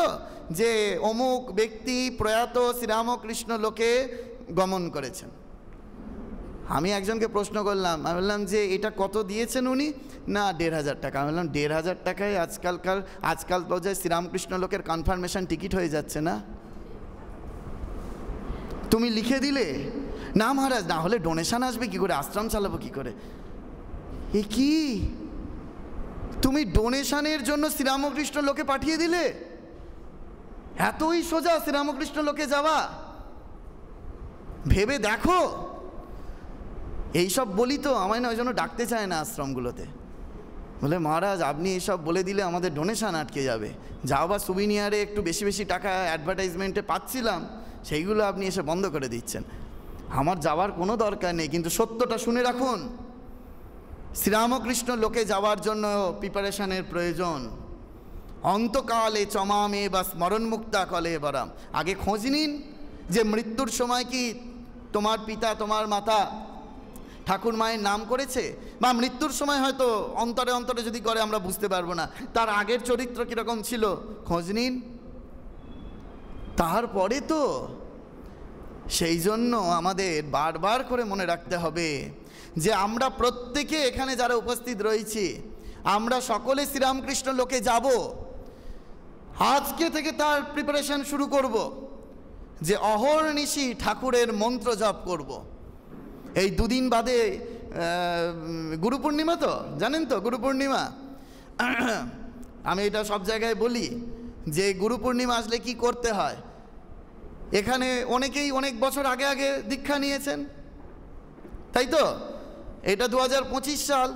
যে অমুক ব্যক্তি প্রয়াত শ্রীরামকৃষ্ণ লোকে গমন করেছেন। আমি একজনকে প্রশ্ন করলাম, আমি বললাম যে এটা কত দিয়েছেন উনি? না 1500 টাকা। আমি বললাম 1500 টাকায় আজকাল পর্যায়ে শ্রীরামকৃষ্ণ লোকের কনফার্মেশন টিকিট হয়ে যাচ্ছে না? তুমি লিখে দিলে। না মহারাজ, না হলে ডোনেশন আসবে কি করে, আশ্রম চালাবো কি করে? এ কি, তুমি ডোনেশনের জন্য শ্রীরামকৃষ্ণ লোকে পাঠিয়ে দিলে? এতই সোজা শ্রীরামকৃষ্ণ লোকে যাওয়া? ভেবে দেখো। এইসব বলি তো আমায় না ওই জন্য ডাকতে চায় না আশ্রমগুলোতে। বলে মহারাজ আপনি এইসব বলে দিলে আমাদের ডোনেশন আটকে যাবে। যাও বা সুভিনিয়ারে একটু বেশি বেশি টাকা অ্যাডভার্টাইজমেন্টে পাচ্ছিলাম, সেইগুলো আপনি এসে বন্ধ করে দিচ্ছেন। আমার যাওয়ার কোনো দরকার নেই, কিন্তু সত্যটা শুনে রাখুন, শ্রীরামকৃষ্ণ লোকে যাওয়ার জন্য প্রিপারেশনের প্রয়োজন। অন্তকালে চমামে বা স্মরণমুক্তা কলেবরম। আগে খোঁজ নিন যে মৃত্যুর সময় কি তোমার পিতা তোমার মাতা ঠাকুর মায়ের নাম করেছে, বা মৃত্যুর সময় হয়তো অন্তরে অন্তরে যদি করে আমরা বুঝতে পারবো না, তার আগের চরিত্র কীরকম ছিল খোঁজ নিন। তারপরে তো সেই জন্য আমাদের বারবার করে মনে রাখতে হবে যে আমরা প্রত্যেকে এখানে যারা উপস্থিত রয়েছি আমরা সকলে শ্রীরামকৃষ্ণ লোকে যাব। আজকে থেকে তার প্রিপারেশন শুরু করব যে অহর্নিশি ঠাকুরের মন্ত্র জপ করব। এই 2 দিন বাদে গুরু পূর্ণিমা, তো জানেন তো গুরু পূর্ণিমা। আমি এটা সব জায়গায় বলি যে গুরু পূর্ণিমা আসলে কি করতে হয়। এখানে অনেকেই অনেক বছর আগে আগে দীক্ষা নিয়েছেন, তাই তো? এটা 2025 সাল।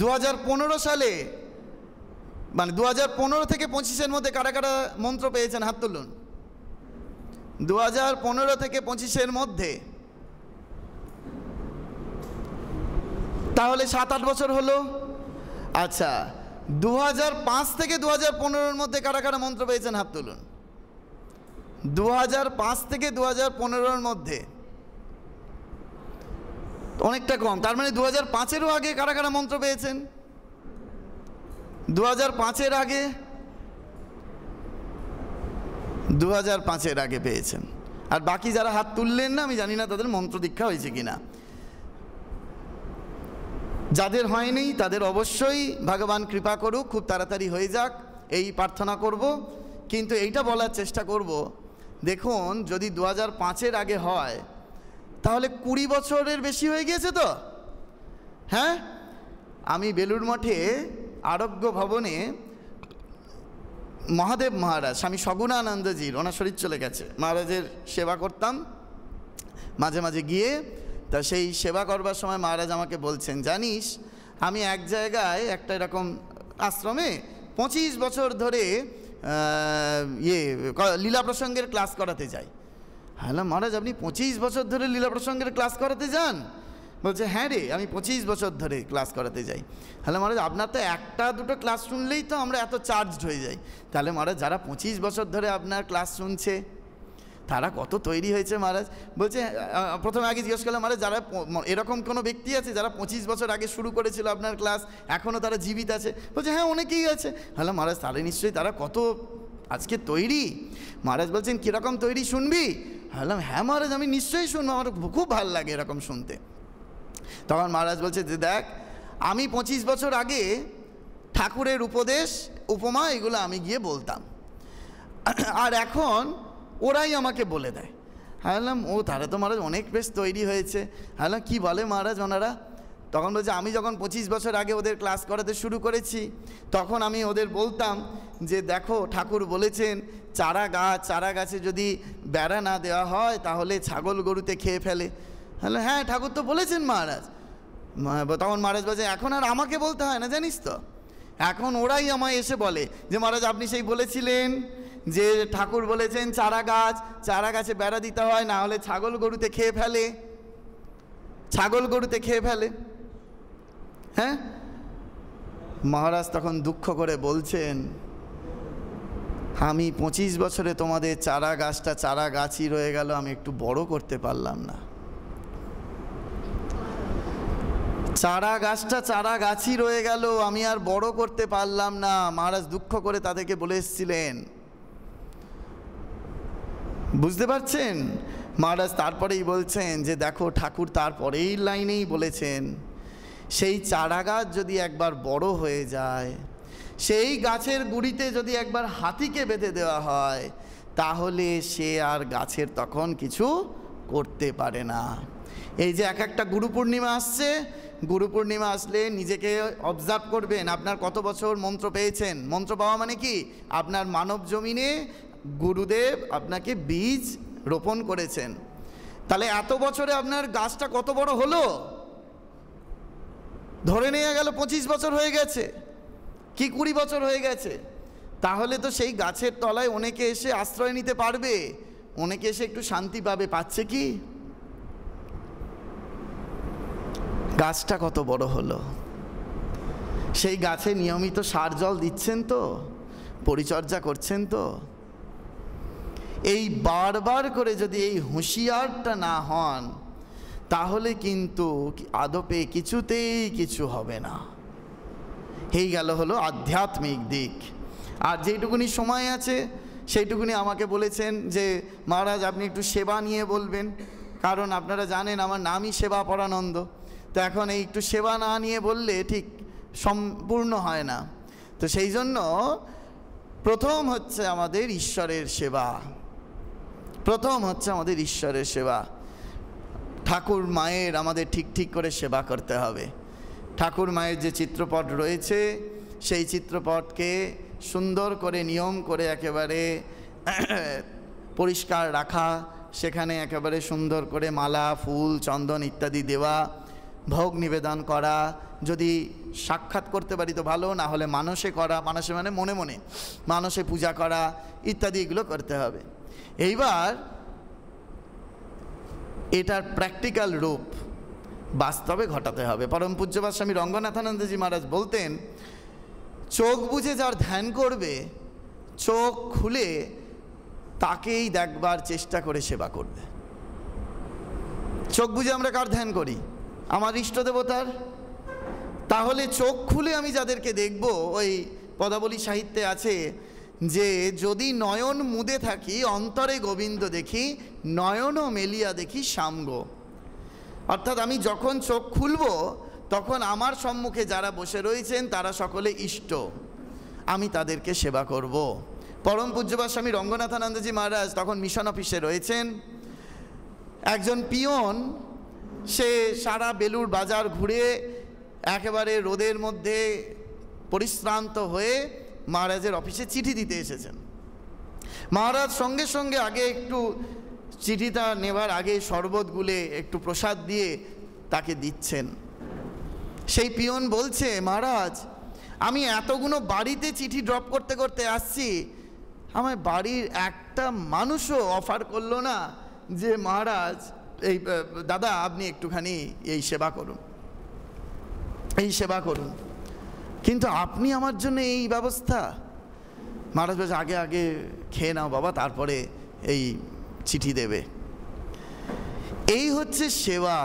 2015 সালে, মানে 2015 থেকে 25-এর মধ্যে কারা কারা মন্ত্র পেয়েছেন হাত তুলুন। 2015 থেকে 25-এর মধ্যে, তাহলে 7-8 বছর হলো। আচ্ছা, 2005 থেকে 2015-এর মধ্যে কারা কারা মন্ত্র পেয়েছেন হাত তুলুন। 2005 থেকে 2015-এর মধ্যে অনেকটা কম। তার মানে 2005-এরও আগে কারা কারা মন্ত্র পেয়েছেন? 2005-এর আগে, 2005-এর আগে পেয়েছেন। আর বাকি যারা হাত তুললেন না, আমি জানি না তাদের মন্ত্র দীক্ষা হয়েছে কিনা। যাদের হয়নি তাদের অবশ্যই ভগবান কৃপা করুক, খুব তাড়াতাড়ি হয়ে যাক, এই প্রার্থনা করব। কিন্তু এইটা বলার চেষ্টা করব দেখুন যদি 2005-এর আগে হয় তাহলে 20 বছরের বেশি হয়ে গিয়েছে তো। হ্যাঁ, আমি বেলুড় মঠে আরোগ্য ভবনে মহাদেব মহারাজ স্বামী সগুণানন্দজির, ওনার শরীর চলে গেছে, মহারাজের সেবা করতাম মাঝে মাঝে গিয়ে। তা সেই সেবা করবার সময় মহারাজ আমাকে বলছেন, জানিস আমি এক জায়গায় একটা এরকম আশ্রমে 25 বছর ধরে লীলা প্রসঙ্গের ক্লাস করাতে যাই। হ্যালো মহারাজ, আপনি 25 বছর ধরে লীলা প্রসঙ্গের ক্লাস করাতে যান? বলছে, হ্যাঁ রে, আমি 25 বছর ধরে ক্লাস করাতে যাই। হ্যালো মহারাজ, আপনার তো একটা দুটো ক্লাস শুনলেই তো আমরা এত চার্জড হয়ে যাই। তাহলে মহারাজ, যারা 25 বছর ধরে আপনার ক্লাস শুনছে তারা কত তৈরি হয়েছে মহারাজ? বলছে, প্রথমে আগে জিজ্ঞেস করলাম, মহারাজ যারা এরকম কোনো ব্যক্তি আছে যারা 25 বছর আগে শুরু করেছিল আপনার ক্লাস, এখনও তারা জীবিত আছে? বলছে, হ্যাঁ অনেকেই আছে। হ্যালো মহারাজ, তাহলে নিশ্চয়ই তারা কত আজকে তৈরি। মহারাজ বলছেন, কীরকম তৈরি শুনবি? হ্যালো, হ্যাঁ মহারাজ আমি নিশ্চয়ই শুনবো, আমার খুব ভালো লাগে এরকম শুনতে। তখন মহারাজ বলছে যে, দেখ আমি 25 বছর আগে ঠাকুরের উপদেশ উপমা এগুলো আমি গিয়ে বলতাম, আর এখন ওরাই আমাকে বলে দেয়। বললাম, ও তারা তো মহারাজ অনেক বেশ তৈরি হয়েছে। বললাম, কী বলে মহারাজ ওনারা? তখন বলছে, আমি যখন 25 বছর আগে ওদের ক্লাস করাতে শুরু করেছি তখন আমি ওদের বলতাম যে দেখো ঠাকুর বলেছেন চারা গাছে যদি বেড়া না দেওয়া হয় তাহলে ছাগল গরুতে খেয়ে ফেলে। হ্যালো, হ্যাঁ ঠাকুর তো বলেছেন মহারাজ। তখন মহারাজ বলছে, এখন আর আমাকে বলতে হয় না জানিস তো, এখন ওরাই আমায় এসে বলে যে মহারাজ আপনি সেই বলেছিলেন যে ঠাকুর বলেছেন চারা গাছে বেড়া দিতে হয়, না হলে ছাগল গরুতে খেয়ে ফেলে। হ্যাঁ, মহারাজ তখন দুঃখ করে বলছেন, আমি 25 বছরে তোমাদের চারা গাছই রয়ে গেল, আমি একটু বড় করতে পারলাম না। চারা গাছই রয়ে গেল, আমি আর বড় করতে পারলাম না। মহারাজ দুঃখ করে তাদেরকে বলে এসেছিলেন, বুঝতে পারছেন? মহারাজ তারপরেই বলছেন যে দেখো ঠাকুর তারপরেই লাইনেই বলেছেন, সেই চারা গাছ যদি একবার বড় হয়ে যায়, সেই গাছের গুড়িতে যদি একবার হাতিকে বেঁধে দেওয়া হয় তাহলে সে আর গাছের তখন কিছু করতে পারে না। এই যে একটা গুরু পূর্ণিমা আসছে, গুরু পূর্ণিমা আসলে নিজেকে অবজার্ভ করবেন, আপনার কত বছর মন্ত্র পেয়েছেন। মন্ত্র পাওয়া মানে কি, আপনার মানব জমিনে গুরুদেব আপনাকে বীজ রোপণ করেছেন। তাহলে এত বছরে আপনার গাছটা কত বড় হলো? ধরে নেওয়া গেল 25 বছর হয়ে গেছে কি 20 বছর হয়ে গেছে। তাহলে তো সেই গাছের তলায় অনেকে এসে আশ্রয় নিতে পারবে, অনেকে এসে একটু শান্তি পাবে। পাচ্ছে কি? গাছটা কত বড় হলো? সেই গাছে নিয়মিত সার জল দিচ্ছেন তো, পরিচর্যা করছেন তো? এই বারবার করে যদি এই হুঁশিয়ারটা না হন তাহলে কিন্তু আদপে কিছুতেই কিছু হবে না। এই গেল হলো আধ্যাত্মিক দিক। আর যেইটুকুনি সময় আছে সেইটুকুনি আমাকে বলেছেন যে মহারাজ আপনি একটু সেবা নিয়ে বলবেন, কারণ আপনারা জানেন আমার নামই সেবা পরানন্দ। তো এখন এই একটু সেবা না নিয়ে বললে ঠিক সম্পূর্ণ হয় না। তো সেই জন্য প্রথম হচ্ছে আমাদের ঈশ্বরের সেবা। ঠাকুর মায়ের আমাদের ঠিক করে সেবা করতে হবে। ঠাকুর মায়ের যে চিত্রপট রয়েছে সেই চিত্রপটকে সুন্দর করে নিয়ম করে একেবারে পরিষ্কার রাখা, সেখানে একেবারে সুন্দর করে মালা ফুল চন্দন ইত্যাদি দেওয়া, ভোগ নিবেদন করা, যদি সাক্ষাৎ করতে পারি তো ভালো, না হলে মানসে করা, মানসে মানে মনে মনে মানসে পূজা করা ইত্যাদি এগুলো করতে হবে। এইবার এটার প্র্যাকটিক্যাল রূপ বাস্তবে ঘটাতে হবে। পরম পূজ্যপাদ স্বামী রঙ্গনাথানন্দজি মহারাজ বলতেন, চোখ বুজে যার ধ্যান করবে, চোখ খুলে তাকেই দেখবার চেষ্টা করে সেবা করবে। চোখ বুজে আমরা কার ধ্যান করি? আমার ইষ্ট দেবতার। তাহলে চোখ খুলে আমি যাদেরকে দেখব, ওই পদাবলী সাহিত্যে আছে যে যদি নয়ন মুদে থাকি অন্তরে গোবিন্দ দেখি, নয়ন মেলিয়া দেখি শ্যামগো। অর্থাৎ আমি যখন চোখ খুলব তখন আমার সম্মুখে যারা বসে রয়েছেন তারা সকলে ইষ্ট, আমি তাদেরকে সেবা করব। পরম পূজ্যপাদ স্বামী রঙ্গনাথানন্দজি মহারাজ তখন মিশন অফিসে রয়েছেন। একজন পিয়ন সে সারা বেলুর বাজার ঘুরে একেবারে রোদের মধ্যে পরিশ্রান্ত হয়ে মহারাজের অফিসে চিঠি দিতে এসেছেন। মহারাজ সঙ্গে সঙ্গে আগে একটু চিঠিটা নেবার আগে শরবত গুলে একটু প্রসাদ দিয়ে তাকে দিচ্ছেন। সেই পিয়ন বলছে, মহারাজ আমি এতগুলো বাড়িতে চিঠি ড্রপ করতে করতে আসছি, আমায় বাড়ির একটা মানুষও অফার করলো না যে মহারাজ এই দাদা আপনি একটুখানি এই সেবা করুন, এই সেবা করুন, কিন্তু আপনি আমার জন্য এই ব্যবস্থা। মহারাজ বলছে, আগে আগে খেয়ে নাও বাবা, তারপরে এই চিঠি দেবে। এই হচ্ছে সেবা,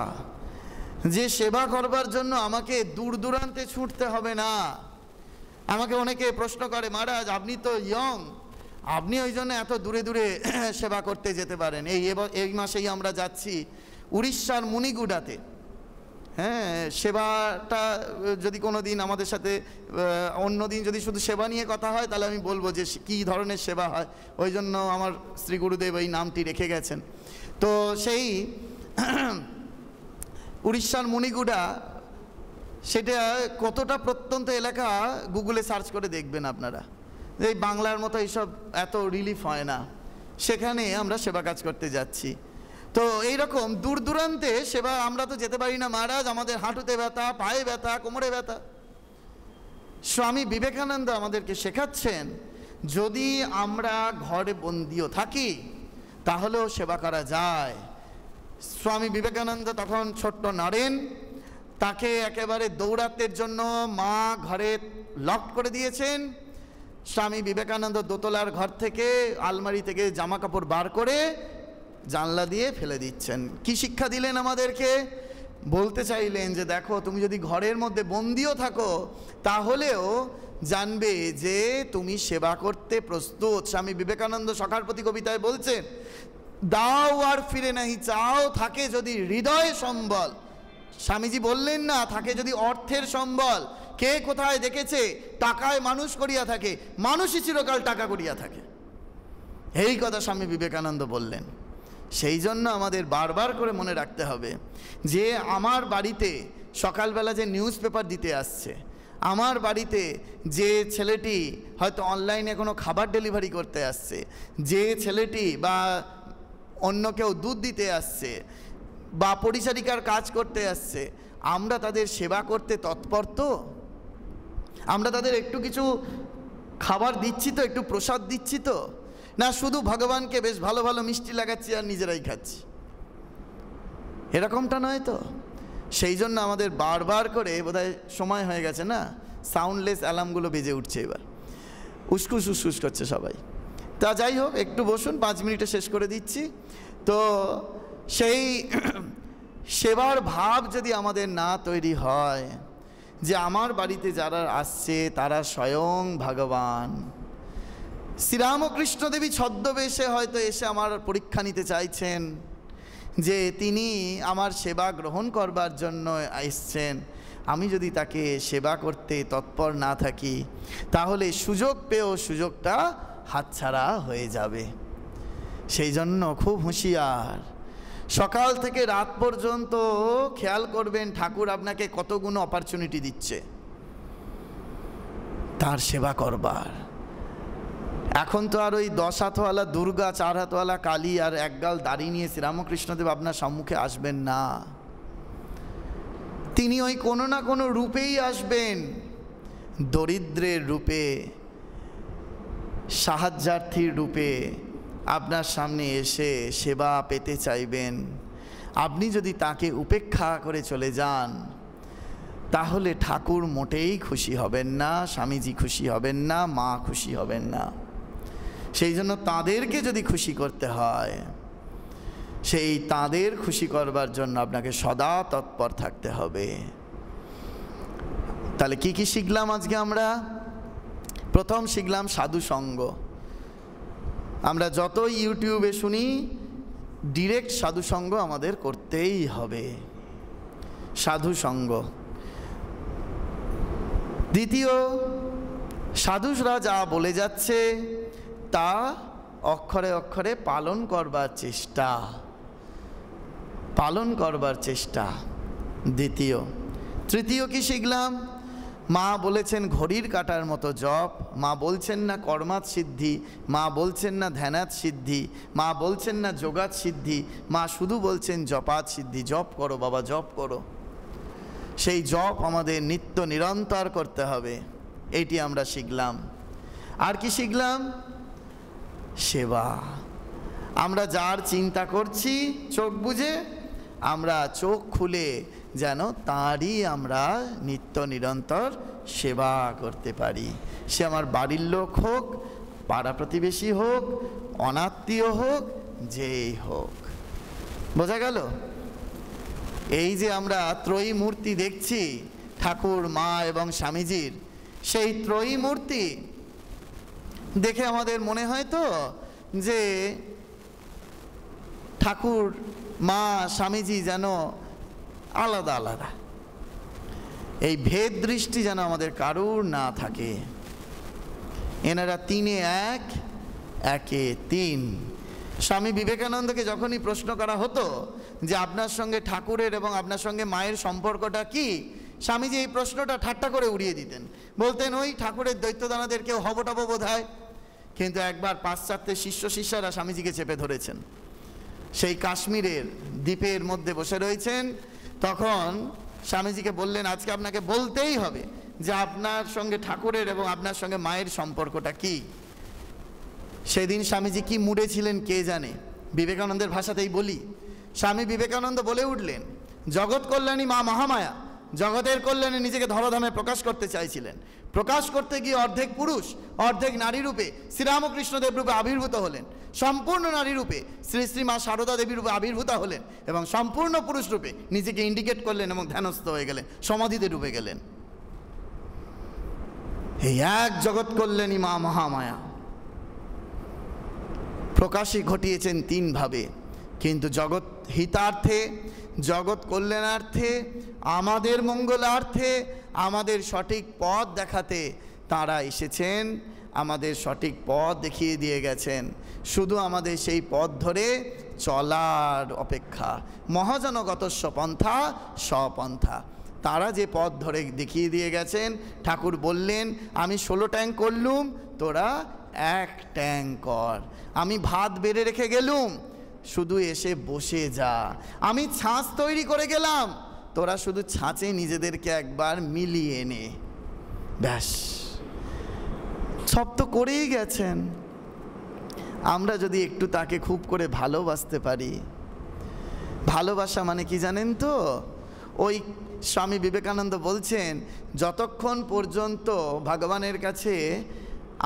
যে সেবা করবার জন্য আমাকে দূর দূরান্তে ছুটতে হবে না। আমাকে অনেকে প্রশ্ন করে, মহারাজ আপনি তো ইয়ং, আপনি ওই জন্য এত দূরে দূরে সেবা করতে যেতে পারেন। এই মাসেই আমরা যাচ্ছি উড়িষ্যার মুনিগুডাতে। হ্যাঁ, সেবাটা যদি কোনো দিন আমাদের সাথে অন্য দিন যদি শুধু সেবা নিয়ে কথা হয় তাহলে আমি বলবো যে কী ধরনের সেবা হয়, ওই জন্য আমার শ্রী গুরুদেব এই নামটি রেখে গেছেন। তো সেই উড়িষ্যার মুনিগুডা, সেটা কতটা প্রত্যন্ত এলাকা গুগলে সার্চ করে দেখবেন আপনারা। এই বাংলার মতো এইসব এত রিলিফ হয় না, সেখানে আমরা সেবা কাজ করতে যাচ্ছি। তো এইরকম দূর দূরান্তে সেবা আমরা তো যেতে পারি না মহারাজ, আমাদের হাঁটুতে ব্যথা, পায়ে ব্যথা, কোমরে ব্যথা। স্বামী বিবেকানন্দ আমাদেরকে শেখাচ্ছেন, যদি আমরা ঘরে বন্দিও থাকি তাহলেও সেবা করা যায়। স্বামী বিবেকানন্দ তখন ছোট্ট নরেন, তাকে একেবারে দৌড়াতের জন্য মা ঘরে লক করে দিয়েছেন। স্বামী বিবেকানন্দ দোতলার ঘর থেকে আলমারি থেকে জামা কাপড় বার করে জানলা দিয়ে ফেলে দিচ্ছেন। কি শিক্ষা দিলেন আমাদেরকে? বলতে চাইলেন যে দেখো, তুমি যদি ঘরের মধ্যে বন্দিও থাকো তাহলেও জানবে যে তুমি সেবা করতে প্রস্তুত। স্বামী বিবেকানন্দ সখার প্রতি কবিতায় বলছেন, দাও আর ফিরে নাহি চাও, থাকে যদি হৃদয় সম্বল। স্বামীজি বললেন না থাকে যদি অর্থের সম্বল। কে কোথায় দেখেছে টাকায় মানুষ করিয়া থাকে, মানুষই চিরকাল টাকা করিয়া থাকে। এই কথা স্বামী বিবেকানন্দ বললেন। সেই জন্য আমাদের বারবার করে মনে রাখতে হবে যে আমার বাড়িতে সকালবেলা যে নিউজ পেপার দিতে আসছে, আমার বাড়িতে যে ছেলেটি হয়তো অনলাইনে কোনো খাবার ডেলিভারি করতে আসছে, যে ছেলেটি বা অন্য কেউ দুধ দিতে আসছে বা পরিচারিকার কাজ করতে আসছে, আমরা তাদের সেবা করতে তৎপর তো? আমরা তাদের একটু কিছু খাবার দিচ্ছি তো, একটু প্রসাদ দিচ্ছি তো? না শুধু ভগবানকে বেশ ভালো ভালো মিষ্টি লাগাচ্ছি আর নিজেরাই খাচ্ছি? এরকমটা নয় তো। সেই জন্য আমাদের বারবার করে, বোধহয় সময় হয়ে গেছে না, সাউন্ডলেস অ্যালার্মগুলো বেজে উঠছে, এবার উস্কুস উস্কুস করছে সবাই। তা যাই হোক, একটু বসুন, 5 মিনিটে শেষ করে দিচ্ছি। তো সেই সেবার ভাব যদি আমাদের না তৈরি হয় যে আমার বাড়িতে যারা আসছে তারা স্বয়ং ভগবান, শ্রীরামকৃষ্ণদেবী ছদ্মবেশে হয়তো এসে আমার পরীক্ষা নিতে চাইছেন যে তিনি আমার সেবা গ্রহণ করবার জন্য এসছেন, আমি যদি তাকে সেবা করতে তৎপর না থাকি তাহলে সুযোগ পেয়েও সুযোগটা হাতছাড়া হয়ে যাবে। সেই জন্য খুব হুঁশিয়ার, সকাল থেকে রাত পর্যন্ত খেয়াল করবেন ঠাকুর আপনাকে কতগুলো অপরচুনিটি দিচ্ছে তার সেবা করবার। এখন তো আর ওই 10 হাতওয়ালা দুর্গা, 4 হাতওয়ালা কালী আর একগাল দাড়ি নিয়ে শ্রীরামকৃষ্ণদেব আপনার সম্মুখে আসবেন না। তিনি ওই কোনো না কোনো রূপেই আসবেন, দরিদ্রের রূপে, সাহায্যার্থীর রূপে আপনার সামনে এসে সেবা পেতে চাইবেন। আপনি যদি তাকে উপেক্ষা করে চলে যান তাহলে ঠাকুর মোটেই খুশি হবেন না, স্বামীজি খুশি হবেন না, মা খুশি হবেন না। সেই জন্য তাদেরকে যদি খুশি করতে হয়, সেই তাদের খুশি করবার জন্য আপনাকে সদা তৎপর থাকতে হবে। তাহলে কি কি শিখলাম আজকে আমরা? প্রথম শিখলাম সাধু সঙ্গ। আমরা যতই ইউটিউবে শুনি, ডিরেক্ট সাধু সঙ্গ আমাদের করতেই হবে, সাধু সঙ্গ। দ্বিতীয়, সাধুরা যা বলে যাচ্ছে তা অক্ষরে অক্ষরে পালন করবার চেষ্টা। দ্বিতীয়। তৃতীয় কি শিখলাম? মা বলেছেন ঘড়ির কাঁটার মতো জপ, মা বলছেন না কর্মাৎ সিদ্ধি, মা বলছেন না ধ্যানাৎ সিদ্ধি, মা বলছেন না যোগাৎ সিদ্ধি, মা শুধু বলছেন জপাৎ সিদ্ধি। জপ করো বাবা, জপ করো। সেই জপ আমাদের নিত্য নিরন্তর করতে হবে, এইটি আমরা শিখলাম। আর কি শিখলাম? সেবা। আমরা যার চিন্তা করছি চোখ বুজে, আমরা চোখ খুলে যেন তাঁরই আমরা নিত্য নিরন্তর সেবা করতে পারি। সে আমার বাড়ির লোক হোক, পাড়া প্রতিবেশী হোক, অনাত্মীয় হোক, যেই হোক। বোঝা গেল? এই যে আমরা ত্রয়ী মূর্তি দেখছি ঠাকুর, মা এবং স্বামীজির, সেই ত্রয়ী মূর্তি দেখে আমাদের মনে হয় তো যে ঠাকুর, মা, স্বামীজি যেন আলাদা আলাদা। এই ভেদ দৃষ্টি যেন আমাদের কারুর না থাকে। এনারা তিনে এক, একে তিন। স্বামী বিবেকানন্দকে যখনই প্রশ্ন করা হতো যে আপনার সঙ্গে ঠাকুরের এবং আপনার সঙ্গে মায়ের সম্পর্কটা কি, স্বামীজি এই প্রশ্নটা ঠাট্টা করে উড়িয়ে দিতেন। বলতেন ওই ঠাকুরের দৈত্যদানাদের কেউ হবটাবো বোধ হয়। কিন্তু একবার পাশ্চাত্যের শিষ্যরা স্বামীজিকে চেপে ধরেছেন, সেই কাশ্মীরের দ্বীপের মধ্যে বসে রয়েছেন। তখন স্বামীজিকে বললেন আজকে আপনাকে বলতেই হবে যে আপনার সঙ্গে ঠাকুরের এবং আপনার সঙ্গে মায়ের সম্পর্কটা কি। সেদিন স্বামীজি কি মুডে ছিলেন কে জানে। বিবেকানন্দের ভাষাতেই বলি, স্বামী বিবেকানন্দ বলে উঠলেন, জগৎ কল্যাণী মা মহামায়া জগতের কল্যাণে নিজেকে ধরাধামে প্রকাশ করতে চাইছিলেন। প্রকাশ করতে গিয়ে অর্ধেক পুরুষ অর্ধেক নারী রূপে শ্রীরামকৃষ্ণদেব রূপে আবির্ভূত হলেন, সম্পূর্ণ নারী রূপে শ্রী শ্রী মা সারদা দেবী রূপে আবির্ভূত হলেন, এবং সম্পূর্ণ পুরুষ রূপে নিজেকে ইন্ডিকেট করলেন এবং ধ্যানস্থ হয়ে গেলেন, সমাধিতে ডুবে গেলেন। এই এক জগৎ কল্যাণী মা মহামায়া প্রকাশই ঘটিয়েছেন তিনভাবে, কিন্তু জগৎ হিতার্থে, জগৎ কল্যাণার্থে, আমাদের মঙ্গলার্থে, আমাদের সঠিক পথ দেখাতে তাঁরা এসেছেন, আমাদের সঠিক পথ দেখিয়ে দিয়ে গেছেন। শুধু আমাদের সেই পথ ধরে চলার অপেক্ষা। মহাজনগতস্য পন্থা স্বপন্থা। তারা যে পথ ধরে দেখিয়ে দিয়ে গেছেন, ঠাকুর বললেন আমি 16 ট্যাঙ্ক করলুম, তোরা 1 ট্যাঙ্ক কর। আমি ভাত বেড়ে রেখে গেলুম, শুধু এসে বসে যা। আমি ছাঁচ তৈরি করে গেলাম, তোরা শুধু ছাঁচে নিজেদেরকে একবার মিলিয়ে নে, ব্যাস। সব তো করেই গেছেন। আমরা যদি একটু তাকে খুব করে ভালোবাসতে পারি। ভালোবাসা মানে কি জানেন তো? ওই স্বামী বিবেকানন্দ বলছেন যতক্ষণ পর্যন্ত ভগবানের কাছে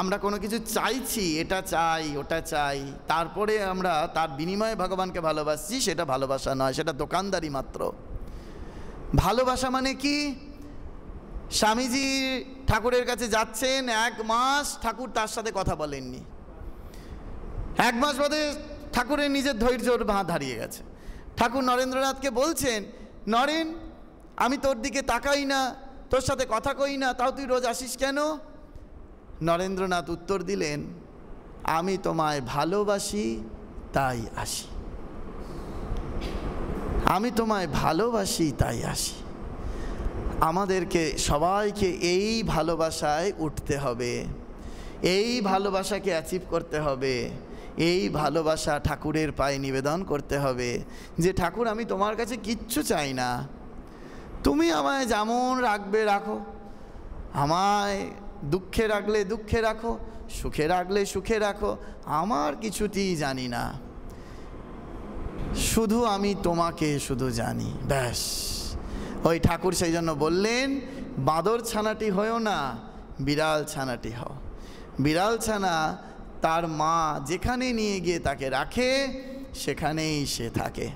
আমরা কোনো কিছু চাইছি, এটা চাই ওটা চাই, তারপরে আমরা তার বিনিময়ে ভগবানকে ভালোবাসছি, সেটা ভালোবাসা নয়, সেটা দোকানদারি মাত্র। ভালোবাসা মানে কি? স্বামীজি ঠাকুরের কাছে যাচ্ছেন, 1 মাস ঠাকুর তার সাথে কথা বলেননি। 1 মাস বাদে ঠাকুরের নিজের ধৈর্যর বাঁধ হারিয়ে গেছে। ঠাকুর নরেন্দ্রনাথকে বলছেন, নরেন আমি তোর দিকে তাকাই না, তোর সাথে কথা কই না, তাও তুই রোজ আসিস কেন? নরেন্দ্রনাথ উত্তর দিলেন, আমি তোমায় ভালোবাসি তাই আসি। আমি তোমায় ভালোবাসি তাই আসি। আমাদেরকে সবাইকে এই ভালোবাসায় উঠতে হবে, এই ভালোবাসাকে অ্যাচিভ করতে হবে, এই ভালোবাসা ঠাকুরের পায়ে নিবেদন করতে হবে যে ঠাকুর আমি তোমার কাছে কিচ্ছু চাই না, তুমি আমায় যেমন রাখবে রাখো, আমায় দুঃখে রাখলে দুঃখে রাখো, সুখে রাখলে সুখে রাখো, আমার কিছুতেই জানি না, শুধু আমি তোমাকে শুধু জানি, ব্যাস। ওই ঠাকুর সেই জন্য বললেন বাঁদর ছানাটি হয়েও না, বিড়াল ছানাটি হও। বিড়াল ছানা তার মা যেখানে নিয়ে গিয়ে তাকে রাখে সেখানেই সে থাকে।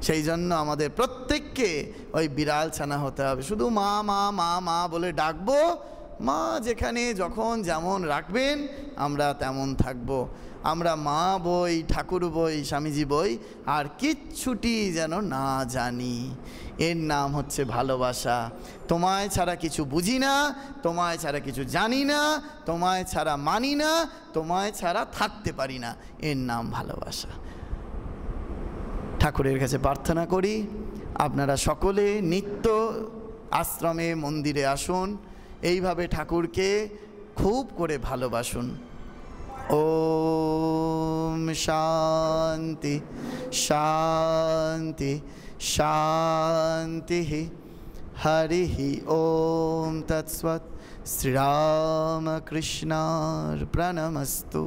সেই জন্য আমাদের প্রত্যেককে ওই বিড়াল ছানা হতে হবে। শুধু মা মা মা মা বলে ডাকবো, মা যেখানে যখন যেমন রাখবেন আমরা তেমন থাকব। আমরা মা বই, ঠাকুর বই, স্বামীজি বই আর কিচ্ছুটি যেন না জানি। এর নাম হচ্ছে ভালোবাসা। তোমায় ছাড়া কিছু বুঝি না, তোমায় ছাড়া কিছু জানি না, তোমায় ছাড়া মানি না, তোমায় ছাড়া থাকতে পারি না, এর নাম ভালোবাসা। ঠাকুরের কাছে প্রার্থনা করি আপনারা সকলে নিত্য আশ্রমে মন্দিরে আসুন, এইভাবে ঠাকুরকে খুব করে ভালোবাসুন। ওম শান্তি শান্তি শান্তি। হরি ওম তৎসৎ। শ্রীরামকৃষ্ণার্পণমস্তু।